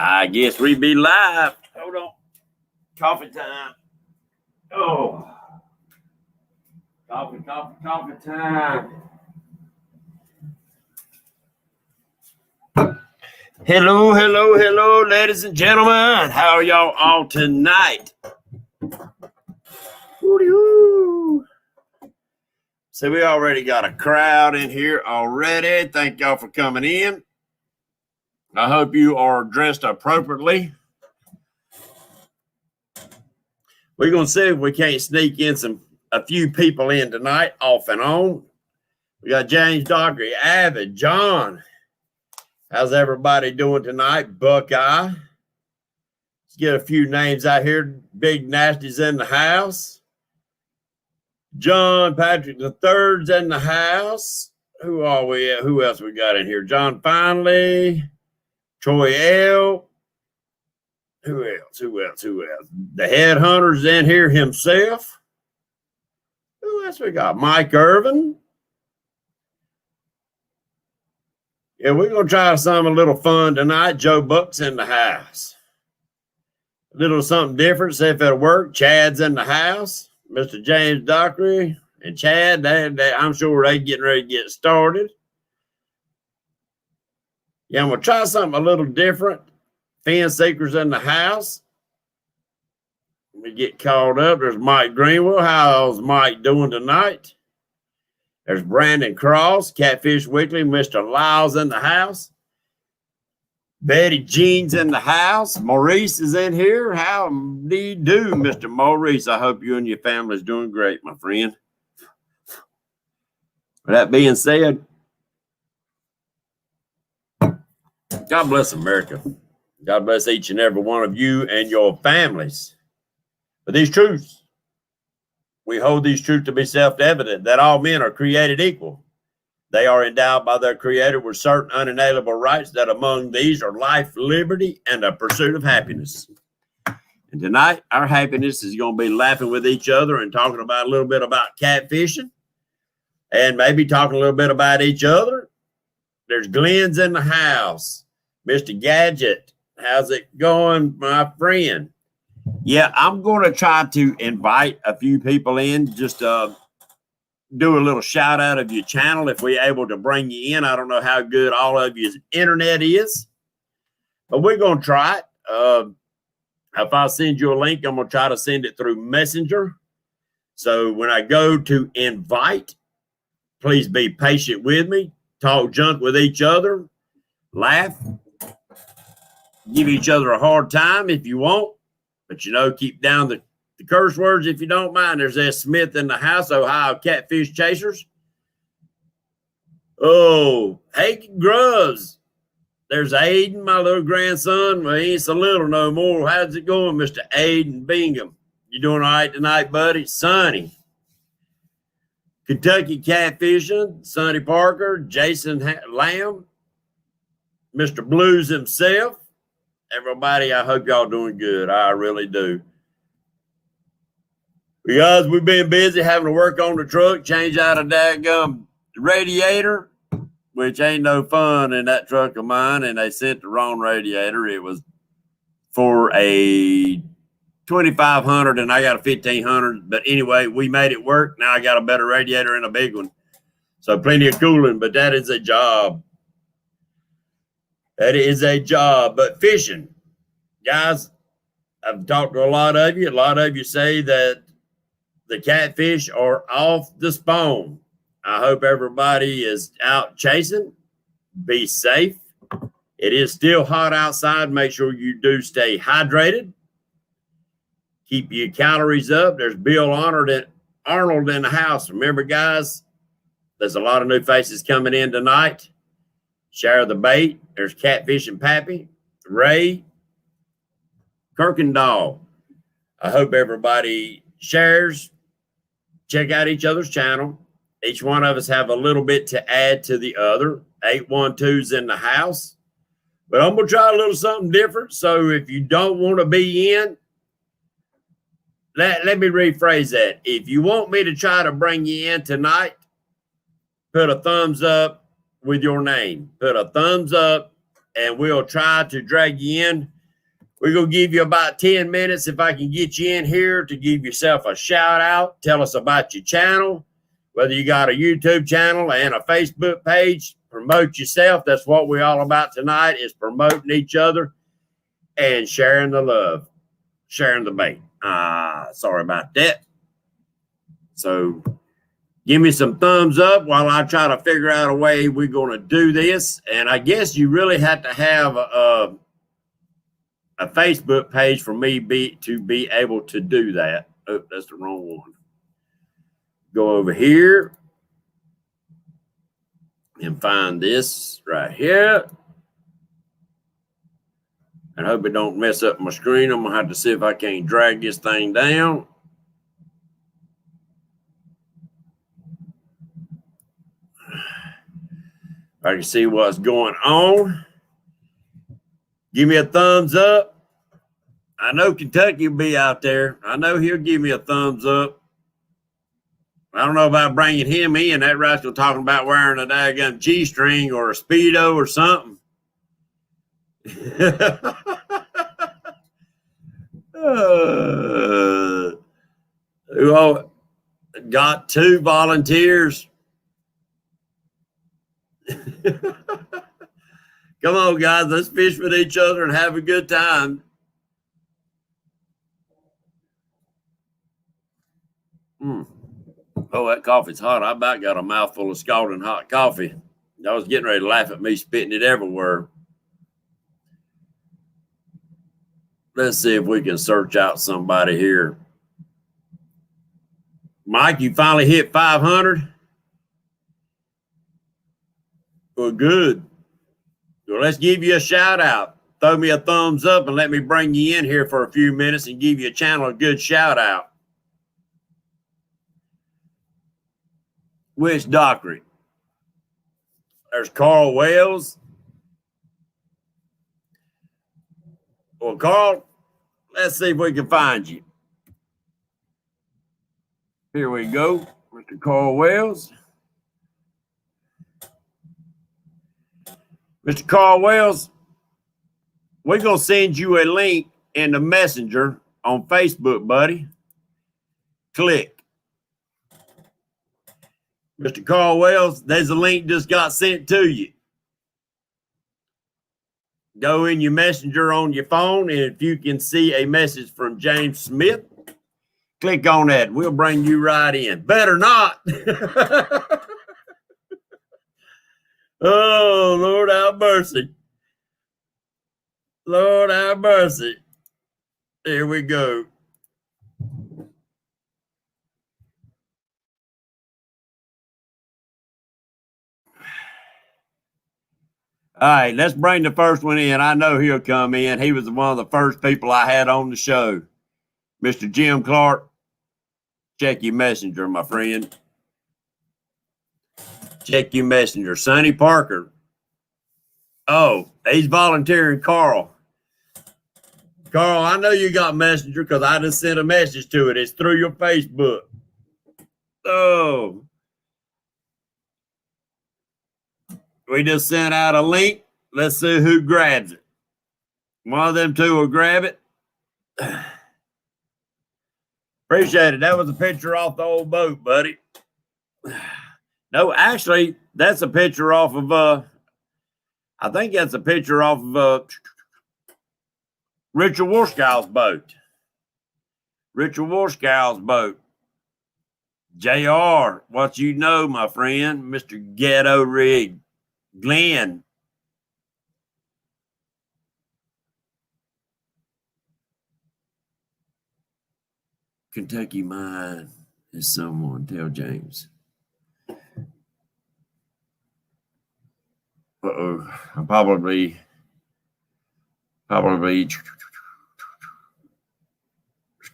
I guess we be live. Hold on. Coffee time. Oh. Coffee time. Hello, ladies and gentlemen. How are y'all all tonight? Woo-dee-woo. So we already got a crowd in here already. Thank y'all for coming in. I hope you are dressed appropriately. We're going to see if we can't sneak in a few people in tonight, off and on. We got James, Dockery, Avid, John. How's everybody doing tonight? Buckeye. Let's get a few names out here. Big Nasty's in the house. John Patrick III's in the house. Who are we at? Who else we got in here? John Finley. Troy L. Who else? The headhunter's in here himself. Who else we got? Mike Irvin. Yeah, we're going to try something a little fun tonight. Joe Buck's in the house. A little something different. See if it'll work. Chad's in the house. Mr. James Dockery and Chad, I'm sure they're getting ready to get started. Yeah, I'm going to try something a little different. Fan Seekers in the house. We get called up. There's Mike Greenwell. How's Mike doing tonight? There's Brandon Cross, Catfish Weekly. Mr. Lyle's in the house. Betty Jean's in the house. Maurice is in here. How do you do, Mr. Maurice? I hope you and your family's doing great, my friend. With that being said, God bless America. God bless each and every one of you and your families. But these truths, we hold these truths to be self-evident, that all men are created equal. They are endowed by their Creator with certain unalienable rights, that among these are life, liberty, and the pursuit of happiness. And tonight, our happiness is going to be laughing with each other and talking about a little bit about catfishing and maybe talking a little bit about each other. There's Glenn's in the house. Mr. Gadget, how's it going, my friend? Yeah, I'm going to try to invite a few people in, just do a little shout out of your channel if we're able to bring you in. I don't know how good all of your internet is, but we're going to try it. If I send you a link, I'm going to try to send it through Messenger. So when I go to invite, please be patient with me. Talk junk with each other. Laugh. Give each other a hard time if you want. But, keep down the curse words if you don't mind. There's S. Smith in the house, Ohio Catfish Chasers. Oh, hey, Grubbs. There's Aiden, my little grandson. Well, he ain't so little no more. How's it going, Mr. Aiden Bingham? You doing all right tonight, buddy? Sonny. Kentucky Catfishing, Sonny Parker, Jason Lamb, Mr. Blues himself. Everybody, I hope y'all doing good. I really do. Guys, we've been busy having to work on the truck, change out a daggum radiator, which ain't no fun in that truck of mine, and they sent the wrong radiator. It was for a 2,500, and I got a 1,500. But anyway, we made it work. Now I got a better radiator and a big one. So plenty of cooling, but that is a job. That is a job. But fishing, guys, I've talked to a lot of you. A lot of you say that the catfish are off the spawn. I hope everybody is out chasing. Be safe. It is still hot outside. Make sure you do stay hydrated. Keep your calories up. There's Bill Arnold in the house. Remember, guys, there's a lot of new faces coming in tonight. Share the bait. There's Catfish and Pappy, Ray, Kirkendall. I hope everybody shares. Check out each other's channel. Each one of us have a little bit to add to the other. 812's in the house. But I'm going to try a little something different. So if you don't want to be in, let me rephrase that. If you want me to try to bring you in tonight, put a thumbs up with your name. Put a thumbs up and we'll try to drag you in. We're going to give you about 10 minutes if I can get you in here to give yourself a shout out. Tell us about your channel, whether you got a YouTube channel and a Facebook page. Promote yourself. That's what we're all about tonight, is promoting each other and sharing the love, sharing the bait. Sorry about that. So give me some thumbs up while I try to figure out a way we're going to do this. And I guess you really have to have a Facebook page for me to be able to do that. Oh, that's the wrong one. Go over here and find this right here. And hope it don't mess up my screen. I'm going to have to see if I can't drag this thing down. I can see what's going on. Give me a thumbs up. I know Kentucky will be out there. I know he'll give me a thumbs up. I don't know about bringing him in. That rascal talking about wearing a daggum G-string or a Speedo or something. Got 2 volunteers. Come on, guys. Let's fish with each other and have a good time. Oh, that coffee's hot. I about got a mouthful of scalding hot coffee. I was getting ready to laugh at me spitting it everywhere. Let's see if we can search out somebody here. Mike, you finally hit 500? Well, good. Well, let's give you a shout out. Throw me a thumbs up and let me bring you in here for a few minutes and give your channel a good shout out. Which doctorate? There's Carl Wells. Well, Carl, let's see if we can find you. Here we go, Mr. Carl Wells. Mr. Carl Wells, we're going to send you a link in the messenger on Facebook, buddy. Click. Mr. Carl Wells, there's a link just got sent to you. Go in your messenger on your phone, and if you can see a message from James Smith, click on that. We'll bring you right in. Better not. Oh, Lord have mercy. Lord have mercy. Here we go. All right, let's bring the first one in. I know he'll come in. He was one of the first people I had on the show. Mr. Jim Clark, check your messenger, my friend. Check your messenger. Sonny Parker. Oh, he's volunteering Carl. Carl, I know you got messenger because I just sent a message to it. It's through your Facebook. Oh. We just sent out a link. Let's see who grabs it. One of them two will grab it. Appreciate it. That was a picture off the old boat, buddy. No, actually, that's a picture off of, I think that's a picture off of Richard Warskow's boat. Richard Warskow's boat. JR, what you know, my friend, Mr. Ghetto Rig. Glenn. Kentucky mine is someone. Tell James. Uh-oh. I'm probably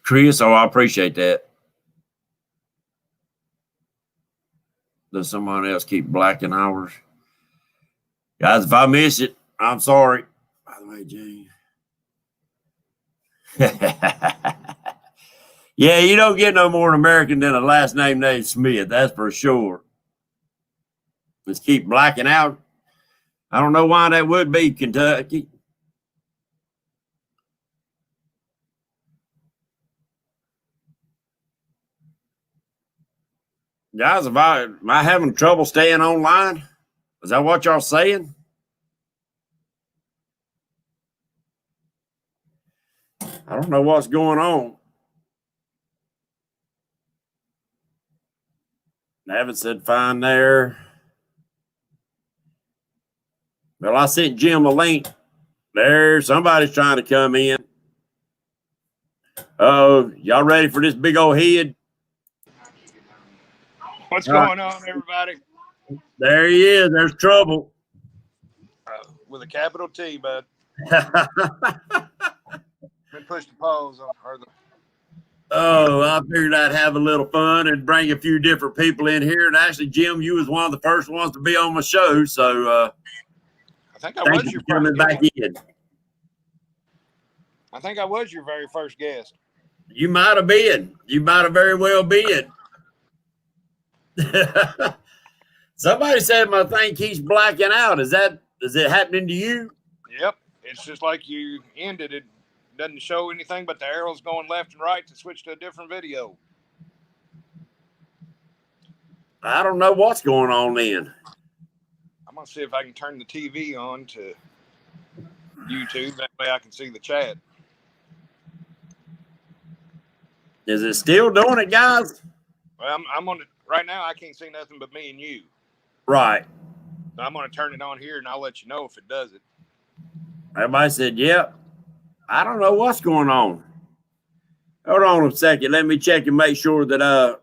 Chris. Oh, I appreciate that. Does someone else keep blacking ours? Guys, if I miss it, I'm sorry. By the way, James. Yeah, you don't get no more American than a last name named Smith. That's for sure. Let's keep blacking out. I don't know why that would be Kentucky. Guys, am I having trouble staying online? Is that what y'all saying? I don't know what's going on. Avid said fine there. Well, I sent Jim a link. There, somebody's trying to come in. Oh, y'all ready for this big old head? What's going on, everybody? There he is. There's trouble. With a capital T, bud. Been pushed the pause on her. Oh, I figured I'd have a little fun and bring a few different people in here. And actually, Jim, you was one of the first ones to be on my show. So I think I was your coming back in. I think I was your very first guest. You might have been. You might have very well been. Somebody said my thing keeps blacking out. Is it happening to you? Yep. It's just like you ended it. Doesn't show anything but the arrows going left and right to switch to a different video. I don't know what's going on then. I'm going to see if I can turn the TV on to YouTube. That way I can see the chat. Is it still doing it, guys? Well, I'm on it right now. I can't see nothing but me and you. Right. So I'm going to turn it on here, and I'll let you know if it does it. Everybody said, yep. I don't know what's going on. Hold on a second. Let me check and make sure that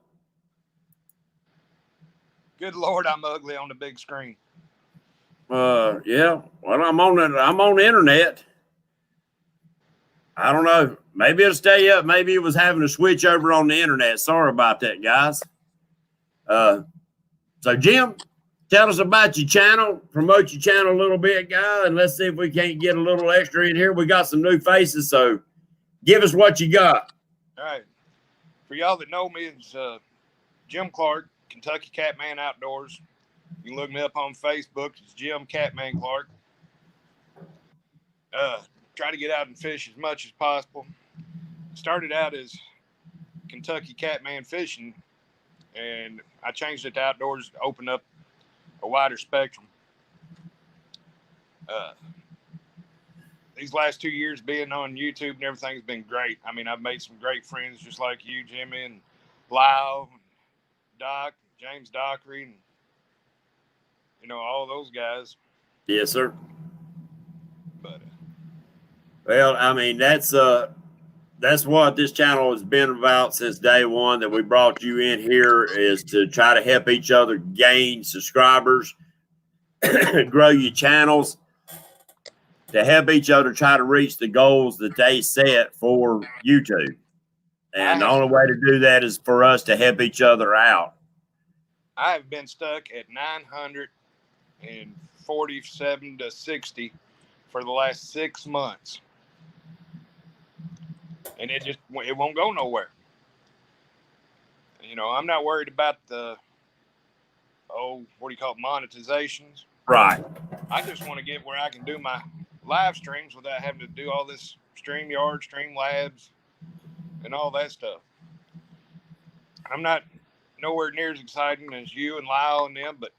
Good Lord, I'm ugly on the big screen. yeah. Well, I'm on the internet. I don't know. Maybe it'll stay up. Maybe it was having to switch over on the internet. Sorry about that, guys. So Jim, tell us about your channel. Promote your channel a little bit, guy, and let's see if we can't get a little extra in here. We got some new faces, so give us what you got. All right. For y'all that know me, it's Jim Clark, Kentucky Catman Outdoors. You can look me up on Facebook. It's Jim Catman Clark. Try to get out and fish as much as possible. Started out as Kentucky Catman Fishing, and I changed it to outdoors to open up a wider spectrum. These last 2 years being on YouTube and everything's been great. I mean, I've made some great friends just like you, Jimmy, and Lyle, and Doc, James Dockery, and, you know, all those guys. Yes, sir. But well, I mean, that's what this channel has been about since day one, that we brought you in here, is to try to help each other gain subscribers, grow your channels, to help each other try to reach the goals that they set for YouTube. And the only way to do that is for us to help each other out. I have been stuck at 947 to 60 for the last 6 months. And it won't go nowhere. You know, I'm not worried about the, monetizations. Right. I just want to get where I can do my live streams without having to do all this StreamYard, Streamlabs, and all that stuff. I'm not nowhere near as exciting as you and Lyle and them, but,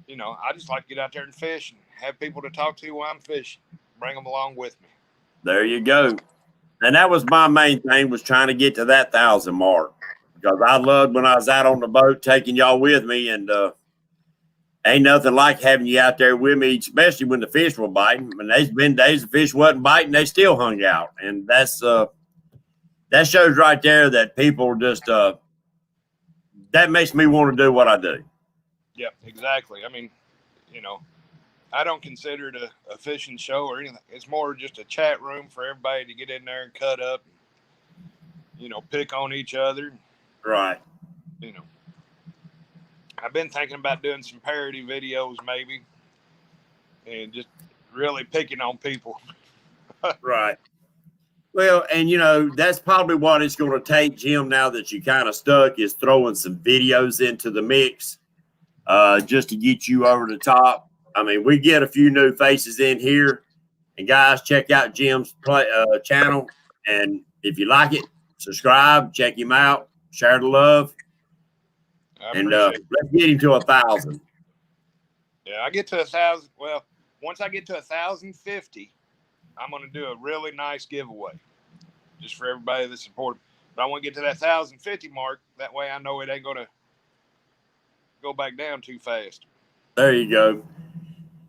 you know, I just like to get out there and fish and have people to talk to while I'm fishing. Bring them along with me. There you go. And that was my main thing, was trying to get to that 1,000 mark, because I loved when I was out on the boat taking y'all with me, and ain't nothing like having you out there with me, especially when the fish were biting. And there's been days the fish wasn't biting, they still hung out. And that's that shows right there that people just that makes me want to do what I do. Yep, exactly. I mean, you know, I don't consider it a fishing show or anything. It's more just a chat room for everybody to get in there and cut up, and, you know, pick on each other. Right. You know, I've been thinking about doing some parody videos maybe, and just really picking on people. Right. Well, and, you know, that's probably what it's going to take, Jim, now that you kind of stuck, is throwing some videos into the mix just to get you over the top. I mean, we get a few new faces in here. And guys, check out Jim's channel. And if you like it, subscribe, check him out, share the love. I And appreciate it. let's get him to 1,000. Yeah, I get to 1,000. Well, once I get to 1,050, I'm going to do a really nice giveaway just for everybody that supported. But I want to get to that 1,050 mark. That way I know it ain't going to go back down too fast. There you go.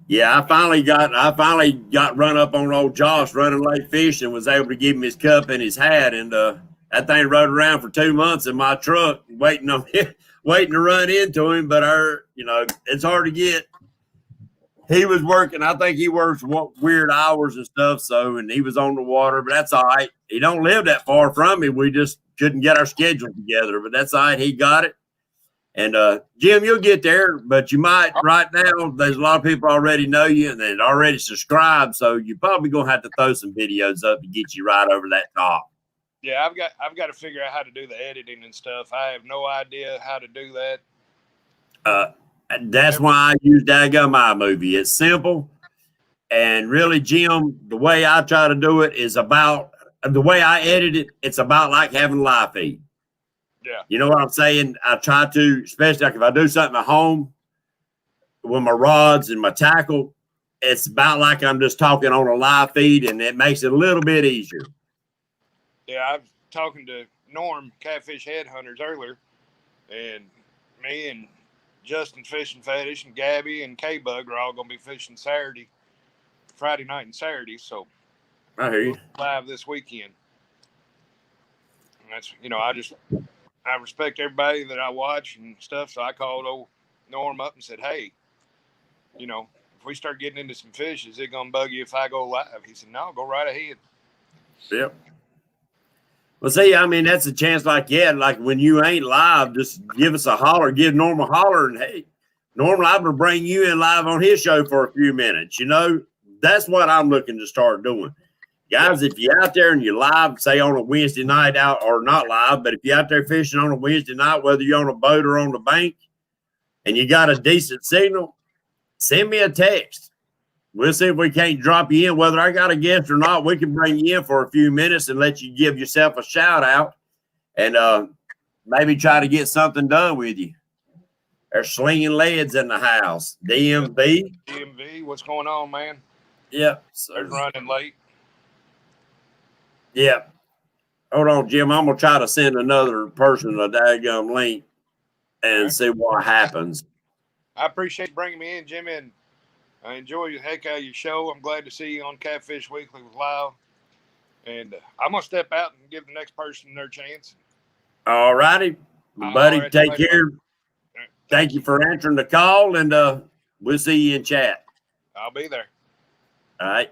Yeah, I finally got run up on old Josh running late fishing, was able to give him his cup and his hat, and that thing rode around for 2 months in my truck, waiting to run into him. But it's hard to get. He was working. I think he works weird hours and stuff. So, and he was on the water, but that's all right. He don't live that far from me. We just couldn't get our schedule together, but that's all right. He got it. And Jim, you'll get there, but you might right now. There's a lot of people already know you and they're already subscribed, so you're probably gonna have to throw some videos up to get you right over that top. Yeah, I've got to figure out how to do the editing and stuff. I have no idea how to do that. That's why I use Daggum iMovie. It's simple, and really, Jim, the way I try to do it is about the way I edit it. It's about like having live feed. Yeah. You know what I'm saying? I try to, especially like if I do something at home with my rods and my tackle, it's about like I'm just talking on a live feed, and it makes it a little bit easier. Yeah, I was talking to Norm, Catfish Headhunters, earlier, and me and Justin Fishing Fetish and Gabby and K-Bug are all going to be fishing Friday night and Saturday, so I hear you. Live this weekend. And that's, I respect everybody that I watch and stuff, so I called old Norm up and said, hey, if we start getting into some fish, is it going to bug you if I go live? He said, no, go right ahead. Yep. Well, see, I mean, that's a chance like when you ain't live, just give us a holler, give Norm a holler, and hey, Norm, I'm going to bring you in live on his show for a few minutes. That's what I'm looking to start doing. Guys, if you're out there and you're live, say on a Wednesday night out, or not live, but if you're out there fishing on a Wednesday night, whether you're on a boat or on the bank, and you got a decent signal, send me a text. We'll see if we can't drop you in. Whether I got a guest or not, we can bring you in for a few minutes and let you give yourself a shout out and maybe try to get something done with you. There's slinging leads in the house. DMV. DMV, what's going on, man? Yep. They're running late. Yep. Hold on, Jim. I'm going to try to send another person a daggum link and see what happens. I appreciate you bringing me in, Jimmy, and I enjoy the heck out of your show. I'm glad to see you on Catfish Weekly with Lyle. And I'm going to step out and give the next person their chance. All righty. Buddy, take care. Thank you for answering the call, and we'll see you in chat. I'll be there. All right.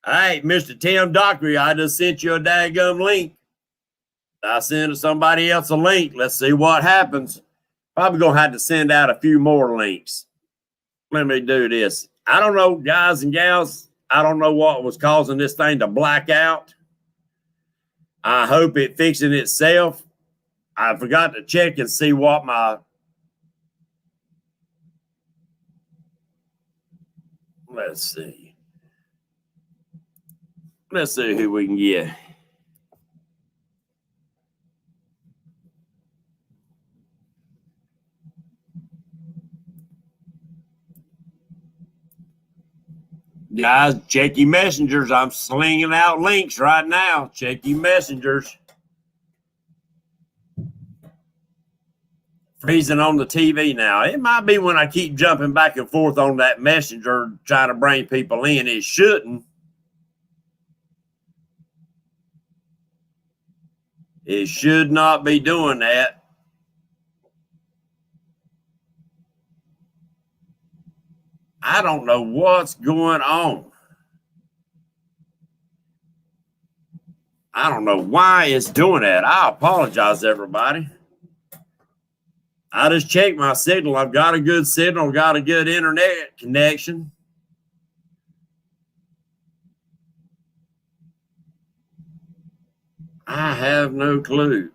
All right, Mr. Tim Dockery, I just sent you a daggum link. I sent somebody else a link. Let's see what happens. Probably going to have to send out a few more links. Let me do this. I don't know, guys and gals. I don't know what was causing this thing to black out. I hope it fixing itself. I forgot to check and see what let's see. Let's see who we can get. Guys, check your messengers. I'm slinging out links right now. Check your messengers. Freezing on the TV now. It might be when I keep jumping back and forth on that messenger trying to bring people in. It shouldn't. It should not be doing that. I don't know what's going on. I don't know why it's doing that. I apologize, everybody. I just checked my signal. I've got a good signal, got a good internet connection. I have no clue.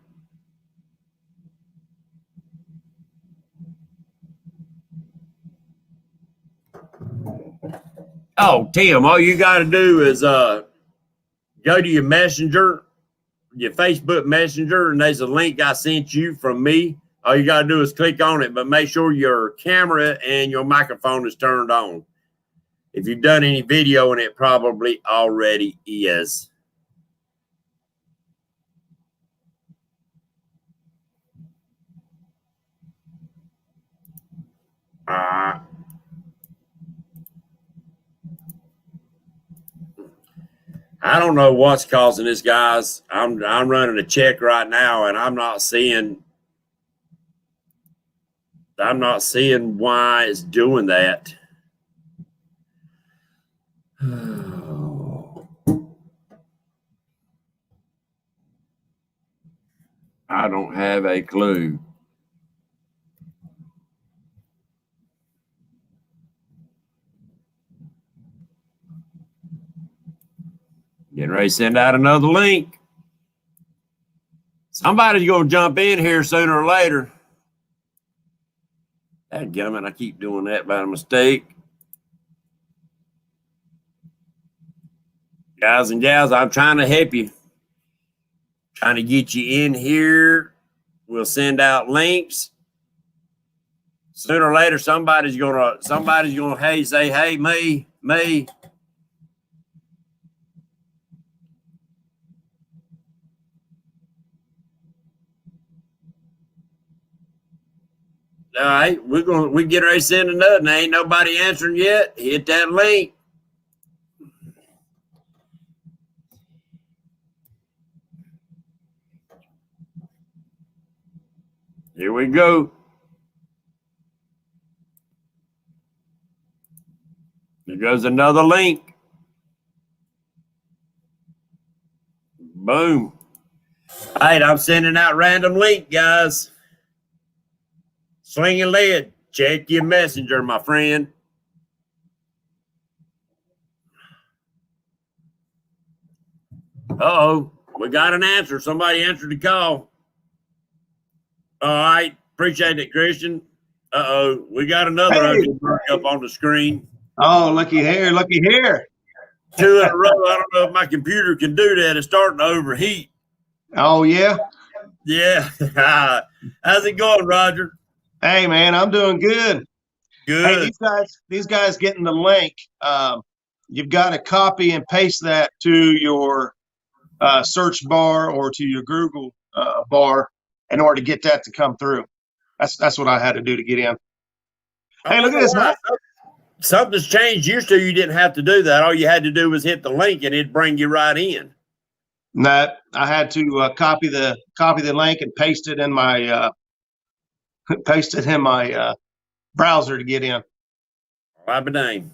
Oh, Tim, all you got to do is go to your messenger, your Facebook messenger, and there's a link I sent you from me. All you got to do is click on it, but make sure your camera and your microphone is turned on. If you've done any video, and it probably already is. I don't know what's causing this, guys. I'm running a check right now, and I'm not seeing why it's doing that. I don't have a clue. Getting ready to send out another link. Somebody's going to jump in here sooner or later. Dadgummit, I keep doing that by mistake. Guys and gals, I'm trying to help you. Trying to get you in here. We'll send out links. Sooner or later, somebody's gonna say, hey, me. All right, we get ready to send another, and ain't nobody answering yet. Hit that link. Here we go. There goes another link. Boom. All right, I'm sending out random link, guys. Swinging lead. Check your messenger, my friend. Uh-oh. We got an answer. Somebody answered the call. All right. Appreciate it, Christian. Uh-oh. We got another up on the screen. Oh, looky here. Looky here. 2 in a row. I don't know if my computer can do that. It's starting to overheat. Oh, yeah? Yeah. How's it going, Roger? Hey, man, I'm doing good. Good. Hey, these guys getting the link. You've got to copy and paste that to your search bar or to your Google bar in order to get that to come through. That's what I had to do to get in. Hey, look at this. Something's changed. Used to, you didn't have to do that. All you had to do was hit the link, and it'd bring you right in. No, I had to copy the link and paste it in my browser to get in. Why be name?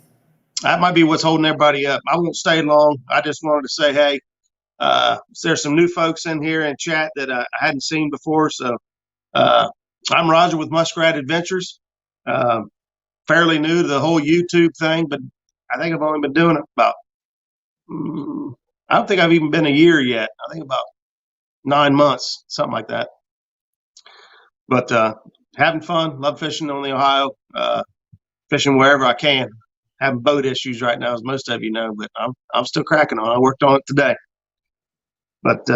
That might be what's holding everybody up. I won't stay long. I just wanted to say, hey, there's some new folks in here in chat that I hadn't seen before. So I'm Roger with Muskrat Adventures. Fairly new to the whole YouTube thing, but I think I've only been doing it about, I don't think I've even been a year yet. I think about 9 months, something like that. But having fun, love fishing on the Ohio, fishing wherever I can. Having boat issues right now, as most of you know, but I'm still cracking on. I worked on it today. But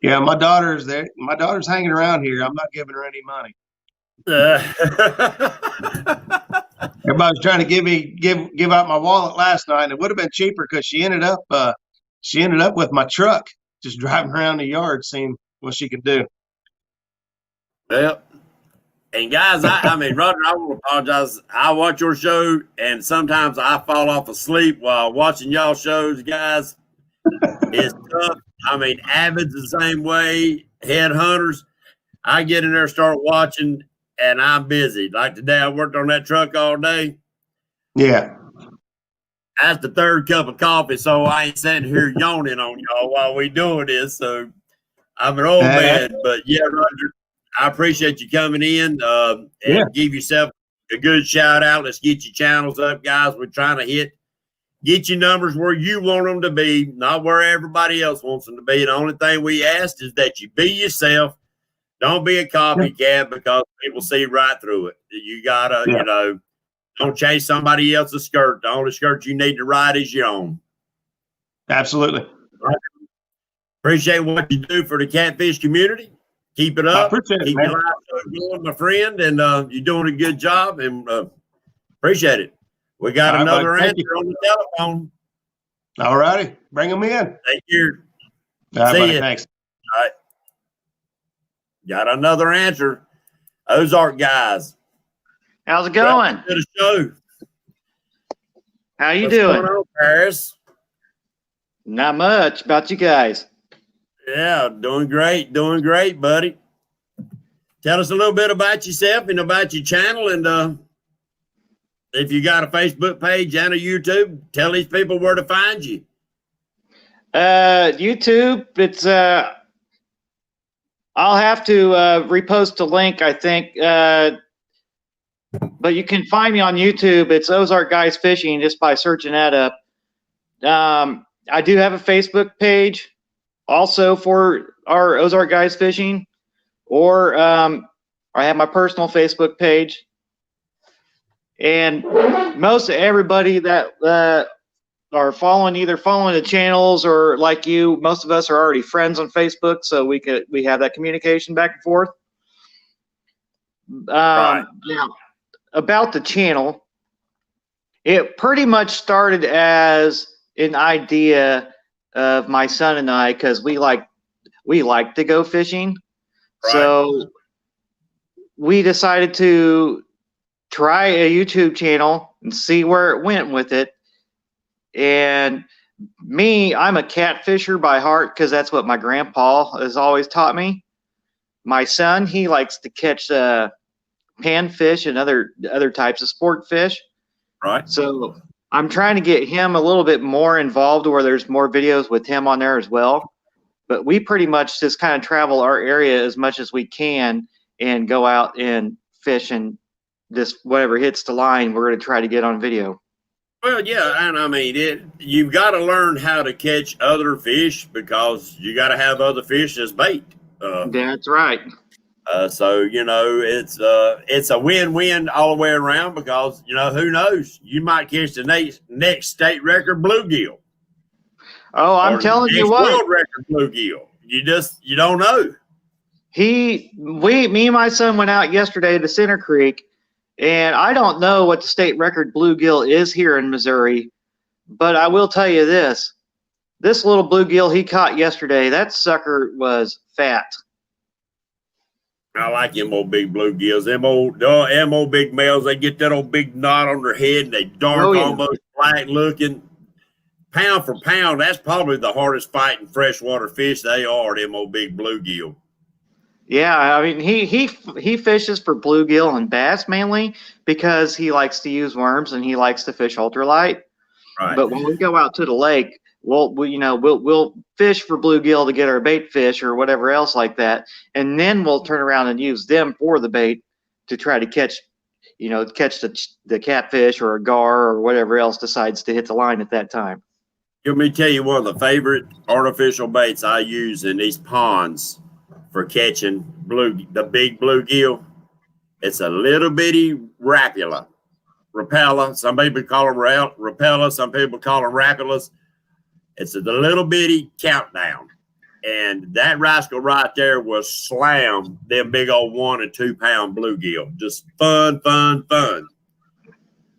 yeah, my daughter's there. My daughter's hanging around here. I'm not giving her any money. Everybody's trying to give out my wallet last night, and it would have been cheaper because she ended up with my truck, just driving around the yard, seeing what she could do. Yep. And guys, I mean, Roger, I want to apologize. I watch your show, and sometimes I fall off asleep while watching y'all shows, guys. It's tough. I mean, Avid's the same way. Headhunters. I get in there, start watching, and I'm busy. Like today, I worked on that truck all day. Yeah. That's the 3rd cup of coffee, so I ain't sitting here yawning on y'all while we doing this. So I'm an old man, but yeah, Roger, I appreciate you coming in and give yourself a good shout out. Let's get your channels up, guys. We're trying to get your numbers where you want them to be, not where everybody else wants them to be. The only thing we ask is that you be yourself. Don't be a copycat because people see right through it. You gotta, Don't chase somebody else's skirt. The only skirt you need to ride is your own. Absolutely. Right. Appreciate what you do for the catfish community. Keep it I up. appreciate it, Keep man. your life going, my friend, and you're doing a good job, and appreciate it. We got All right, another bud. Thank answer you. on the telephone. All righty. Bring them in. Thank you. All right, See buddy. ya. Thanks. All right. Got another answer. Ozark Guys. How's it going? Welcome to the show. How you What's doing? going on, Paris? Not much. About you guys. Yeah, doing great, buddy. Tell us a little bit about yourself and about your channel, and if you got a Facebook page and a YouTube, tell these people where to find you. YouTube, it's I'll have to repost a link, I think. But you can find me on YouTube. It's Ozark Guys Fishing just by searching that up. I do have a Facebook page also for our Ozark Guys Fishing, or I have my personal Facebook page. And most everybody that are either following the channels or like you, most of us are already friends on Facebook, so we have that communication back and forth. Right. Yeah. About the channel, it pretty much started as an idea of my son and I, because we like to go fishing. Right. So we decided to try a YouTube channel and see where it went with it. And me, I'm a catfisher by heart because that's what my grandpa has always taught me. My son, he likes to catch panfish and other types of sport fish. Right. So I'm trying to get him a little bit more involved where there's more videos with him on there as well. But we pretty much just kind of travel our area as much as we can and go out and fish, and just whatever hits the line, we're going to try to get on video. Well, yeah, and I mean, you've got to learn how to catch other fish because you got to have other fish as bait. That's right. So it's a win-win all the way around because who knows, you might catch the next state record bluegill. Oh, I'm telling you what, world record bluegill. You don't know. Me and my son went out yesterday to Center Creek, and I don't know what the state record bluegill is here in Missouri, but I will tell you this little bluegill he caught yesterday, that sucker was fat. I like them old big bluegills. Them old big males, they get that old big knot on their head and they dark, almost black looking. Pound for pound, that's probably the hardest fighting freshwater fish they are, them old big bluegill. Yeah, I mean, he fishes for bluegill and bass mainly because he likes to use worms and he likes to fish ultralight. Right. But when we go out to the lake, we'll fish for bluegill to get our bait fish or whatever else like that, and then we'll turn around and use them for the bait to try to catch the catfish or a gar or whatever else decides to hit the line at that time. Let me tell you one of the favorite artificial baits I use in these ponds for catching the big bluegill. It's a little bitty rapula. Some people call them rapella, some people call them rapulas. It's the little bitty countdown. And that rascal right there will slam them big old 1 and 2 pound bluegill. Just fun. But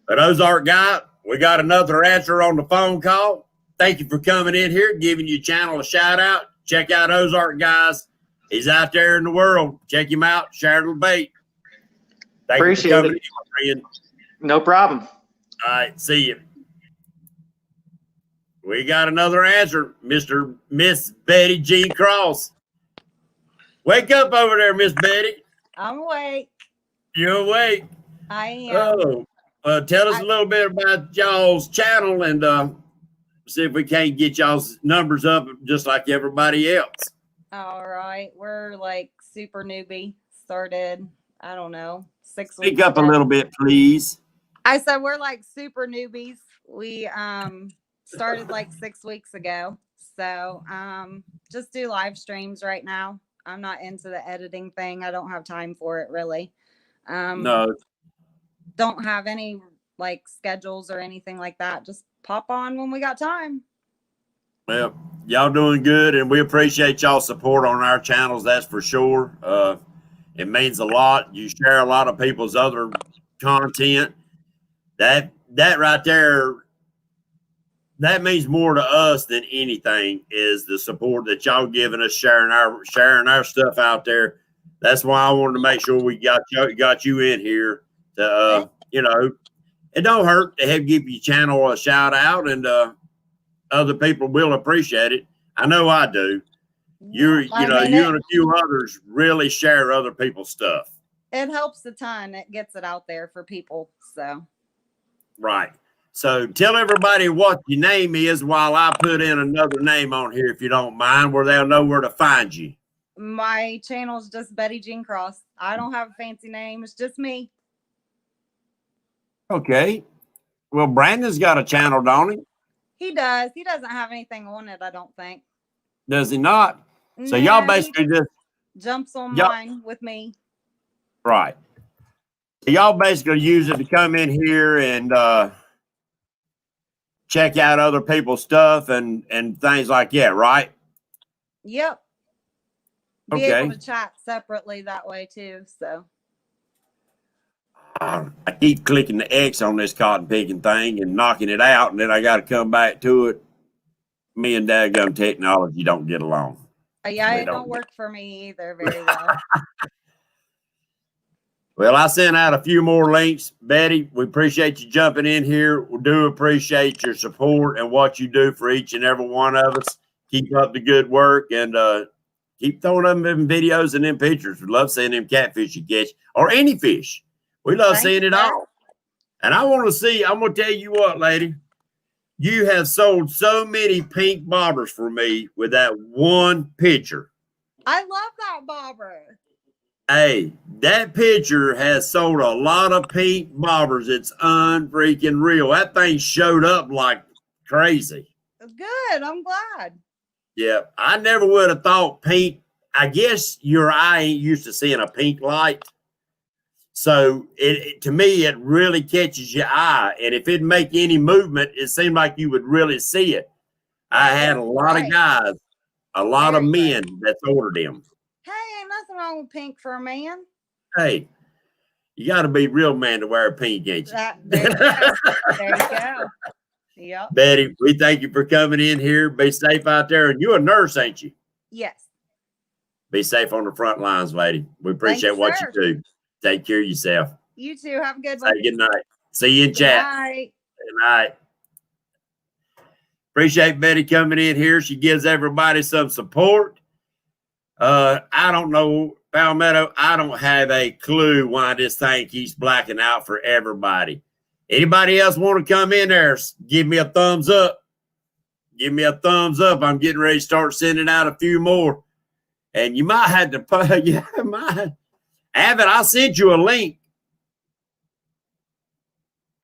Ozark Guy, we got another answer on the phone call. Thank you for coming in here, giving your channel a shout out. Check out Ozark Guys. He's out there in the world. Check him out. Share a little bait. Thank Appreciate you for coming it. in, my friend. No problem. All right, see you. We got another answer, Miss Betty Jean Cross. Wake up over there, Miss Betty. I'm awake. You're awake. I am. Tell us a little bit about y'all's channel and see if we can't get y'all's numbers up just like everybody else. All right. We're like super newbie. Started, I don't know, 6 weeks Speak up a ago. little bit, please. I said we're like super newbies. We started like 6 weeks ago. So just do live streams right now. I'm not into the editing thing. I don't have time for it really. No. Don't have any like schedules or anything like that. Just pop on when we got time. Well, y'all doing good, and we appreciate y'all's support on our channels. That's for sure. It means a lot. You share a lot of people's other content. That right there, that means more to us than anything. Is the support that y'all giving us, sharing our stuff out there. That's why I wanted to make sure we got you in here to it don't hurt to give your channel a shout out, and other people will appreciate it. I know I do. You and a few others really share other people's stuff. It helps a ton. It gets it out there for people. So right. So tell everybody what your name is while I put in another name on here, if you don't mind, where they'll know where to find you. My channel is just Betty Jean Cross. I don't have a fancy name. It's just me. Okay. Well, Brandon's got a channel, don't he? He does. He doesn't have anything on it, I don't think. Does he not? So No, y'all basically just jumps on mine with me. Right. So y'all basically use it to come in here and check out other people's stuff and things like that, right? Yep. Be able to chat separately that way too. So I keep clicking the X on this cotton picking thing and knocking it out, and then I got to come back to it. Me and daggum technology don't get along. Yeah, it don't work for me either very well. Well, I sent out a few more links. Betty, we appreciate you jumping in here. We do appreciate your support and what you do for each and every one of us. Keep up the good work and keep throwing them in videos and them pictures. We love seeing them catfish you catch or any fish. We love seeing it all. And I'm going to tell you what, lady. You have sold so many pink bobbers for me with that one picture. I love that bobber. Hey, that picture has sold a lot of pink bobbers. It's unfreaking real. That thing showed up like crazy. Good. I'm glad. Yeah, I never would have thought pink. I guess your eye ain't used to seeing a pink light. So to me, it really catches your eye. And if it make any movement, it seemed like you would really see it. I had a lot of guys, a lot of men that's ordered them. Hey, ain't nothing wrong with pink for a man. Hey, you got to be real man to wear pink, ain't you? There you go. There you go. Yep. Betty, we thank you for coming in here. Be safe out there. And you're a nurse, ain't you? Yes. Be safe on the front lines, lady. We appreciate what you do. Take care of yourself. You too. Have a good one. Good night. See you in chat. Night. Good night. Appreciate Betty coming in here. She gives everybody some support. I don't know, Palmetto. I don't have a clue why this thing keeps blacking out for everybody. Anybody else want to come in there? Give me a thumbs up. Give me a thumbs up. I'm getting ready to start sending out a few more. And you might have to, yeah, might. Avid, I sent you a link.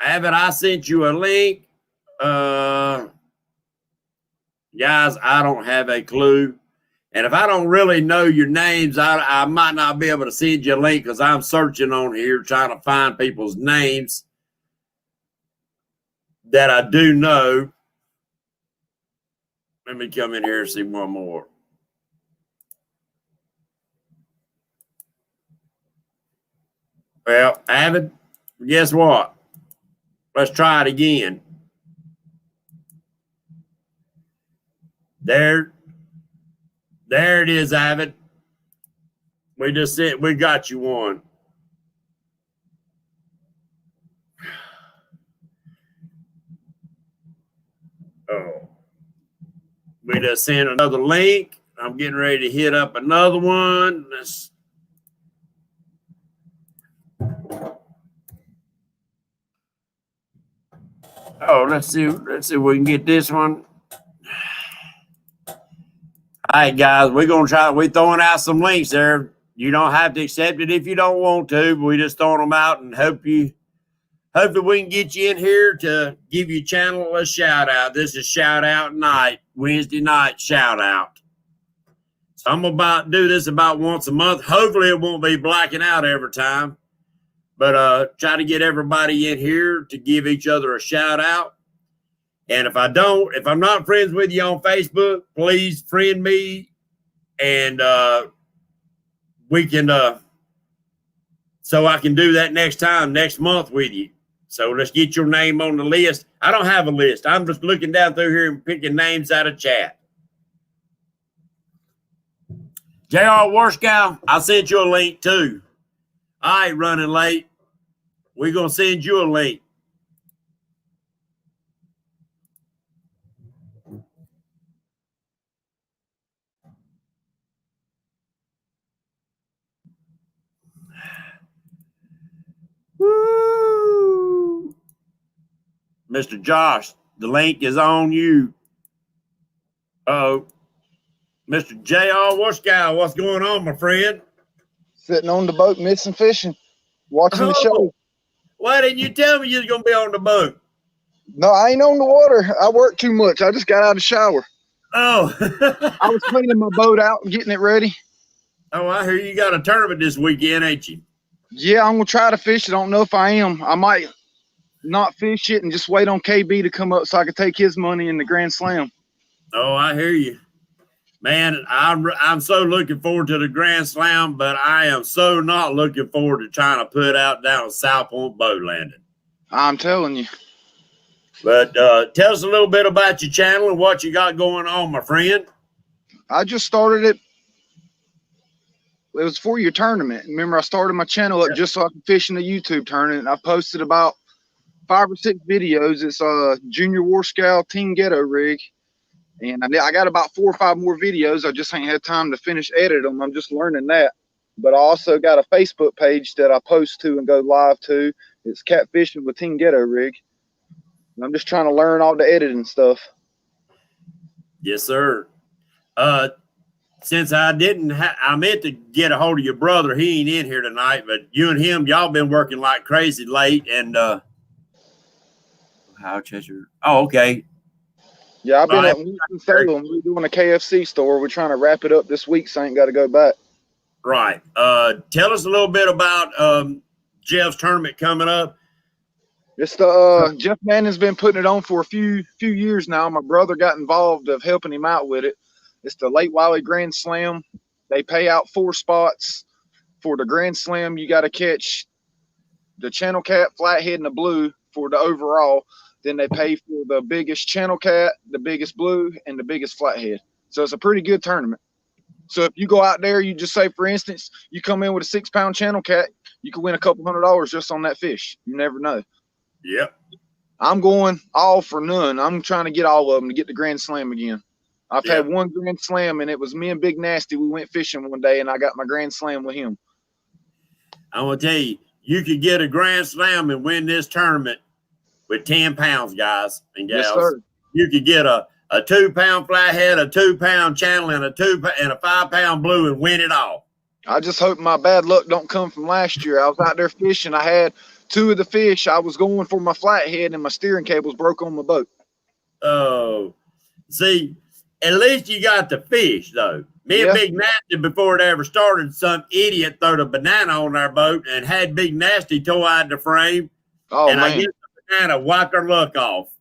Avid, I sent you a link. Guys, I don't have a clue. And if I don't really know your names, I might not be able to send you a link because I'm searching on here trying to find people's names that I do know. Let me come in here and see one more. Well, Avid, guess what? Let's try it again. There it is, Avid. We got you one. Oh. We just sent another link. I'm getting ready to hit up another one. Let's see if we can get this one. All right, guys, we're gonna try. We're throwing out some links there. You don't have to accept it if you don't want to. But we just throwing them out and hopefully we can get you in here to give your channel a shout out. This is shout out night, Wednesday night shout out. So I'm about to do this about once a month. Hopefully it won't be blacking out every time. But try to get everybody in here to give each other a shout out. And if I'm not friends with you on Facebook, please friend me, and we can so I can do that next month with you. So let's get your name on the list. I don't have a list. I'm just looking down through here and picking names out of chat. JR Warskow, I sent you a link too. I ain't running late. We're going to send you a link. Woo! Mr. Josh, the link is on you. Uh-oh. Mr. J.R. Warskow, what's going on, my friend? Sitting on the boat, missing fishing, watching the show. Why didn't you tell me you was going to be on the boat? No, I ain't on the water. I work too much. I just got out of the shower. Oh. I was cleaning my boat out and getting it ready. Oh, I hear you got a tournament this weekend, ain't you? Yeah, I'm going to try to fish it. I don't know if I am. I might not fish it and just wait on KB to come up so I can take his money in the Grand Slam. Oh, I hear you. Man, I'm so looking forward to the Grand Slam, but I am so not looking forward to trying to put out down at South Point Boat Landing. I'm telling you. But tell us a little bit about your channel and what you got going on, my friend. I just started it. It was for your tournament. Remember, I started my channel up just so I could fish in the YouTube tournament. I posted about 5 or 6 videos. It's a Junior Warskow Team Ghetto rig. And I got about 4 or 5 more videos. I just ain't had time to finish edit them. I'm just learning that. But I also got a Facebook page that I post to and go live to. It's Catfishing with Team Ghetto rig. And I'm just trying to learn all the editing stuff. Yes, sir. Since I meant to get a hold of your brother. He ain't in here tonight, but you and him, y'all been working like crazy late. And how Chester? Oh, okay. Yeah, I've been at Winston-Salem. We're doing a KFC store. We're trying to wrap it up this week, so I ain't got to go back. Right. Tell us a little bit about Jeff's tournament coming up. It's the Jeff Manning's been putting it on for a few years now. My brother got involved of helping him out with it. It's the Lake Wiley Grand Slam. They pay out 4 spots for the Grand Slam. You got to catch the channel cat, flathead, and the blue for the overall. Then they pay for the biggest channel cat, the biggest blue, and the biggest flathead. So it's a pretty good tournament. So if you go out there, you just say, for instance, you come in with a 6-pound channel cat, you can win a couple $100 just on that fish. You never know. Yep. I'm going all for none. I'm trying to get all of them to get the Grand Slam again. I've had 1 Grand Slam, and it was me and Big Nasty. We went fishing one day, and I got my Grand Slam with him. I'm going to tell you, you could get a Grand Slam and win this tournament with 10 pounds, guys and gals. Yes, sir. You could get a 2-pound flathead, a 2-pound channel, and a 5-pound blue and win it all. I just hope my bad luck don't come from last year. I was out there fishing. I had 2 of the fish. I was going for my flathead, and my steering cables broke on my boat. Oh, see, at least you got the fish, though. Me and Big Nasty, before it ever started, some idiot threw a banana on our boat and had Big Nasty toe-eyed the frame. Oh, and man. I guess the banana wiped our luck off.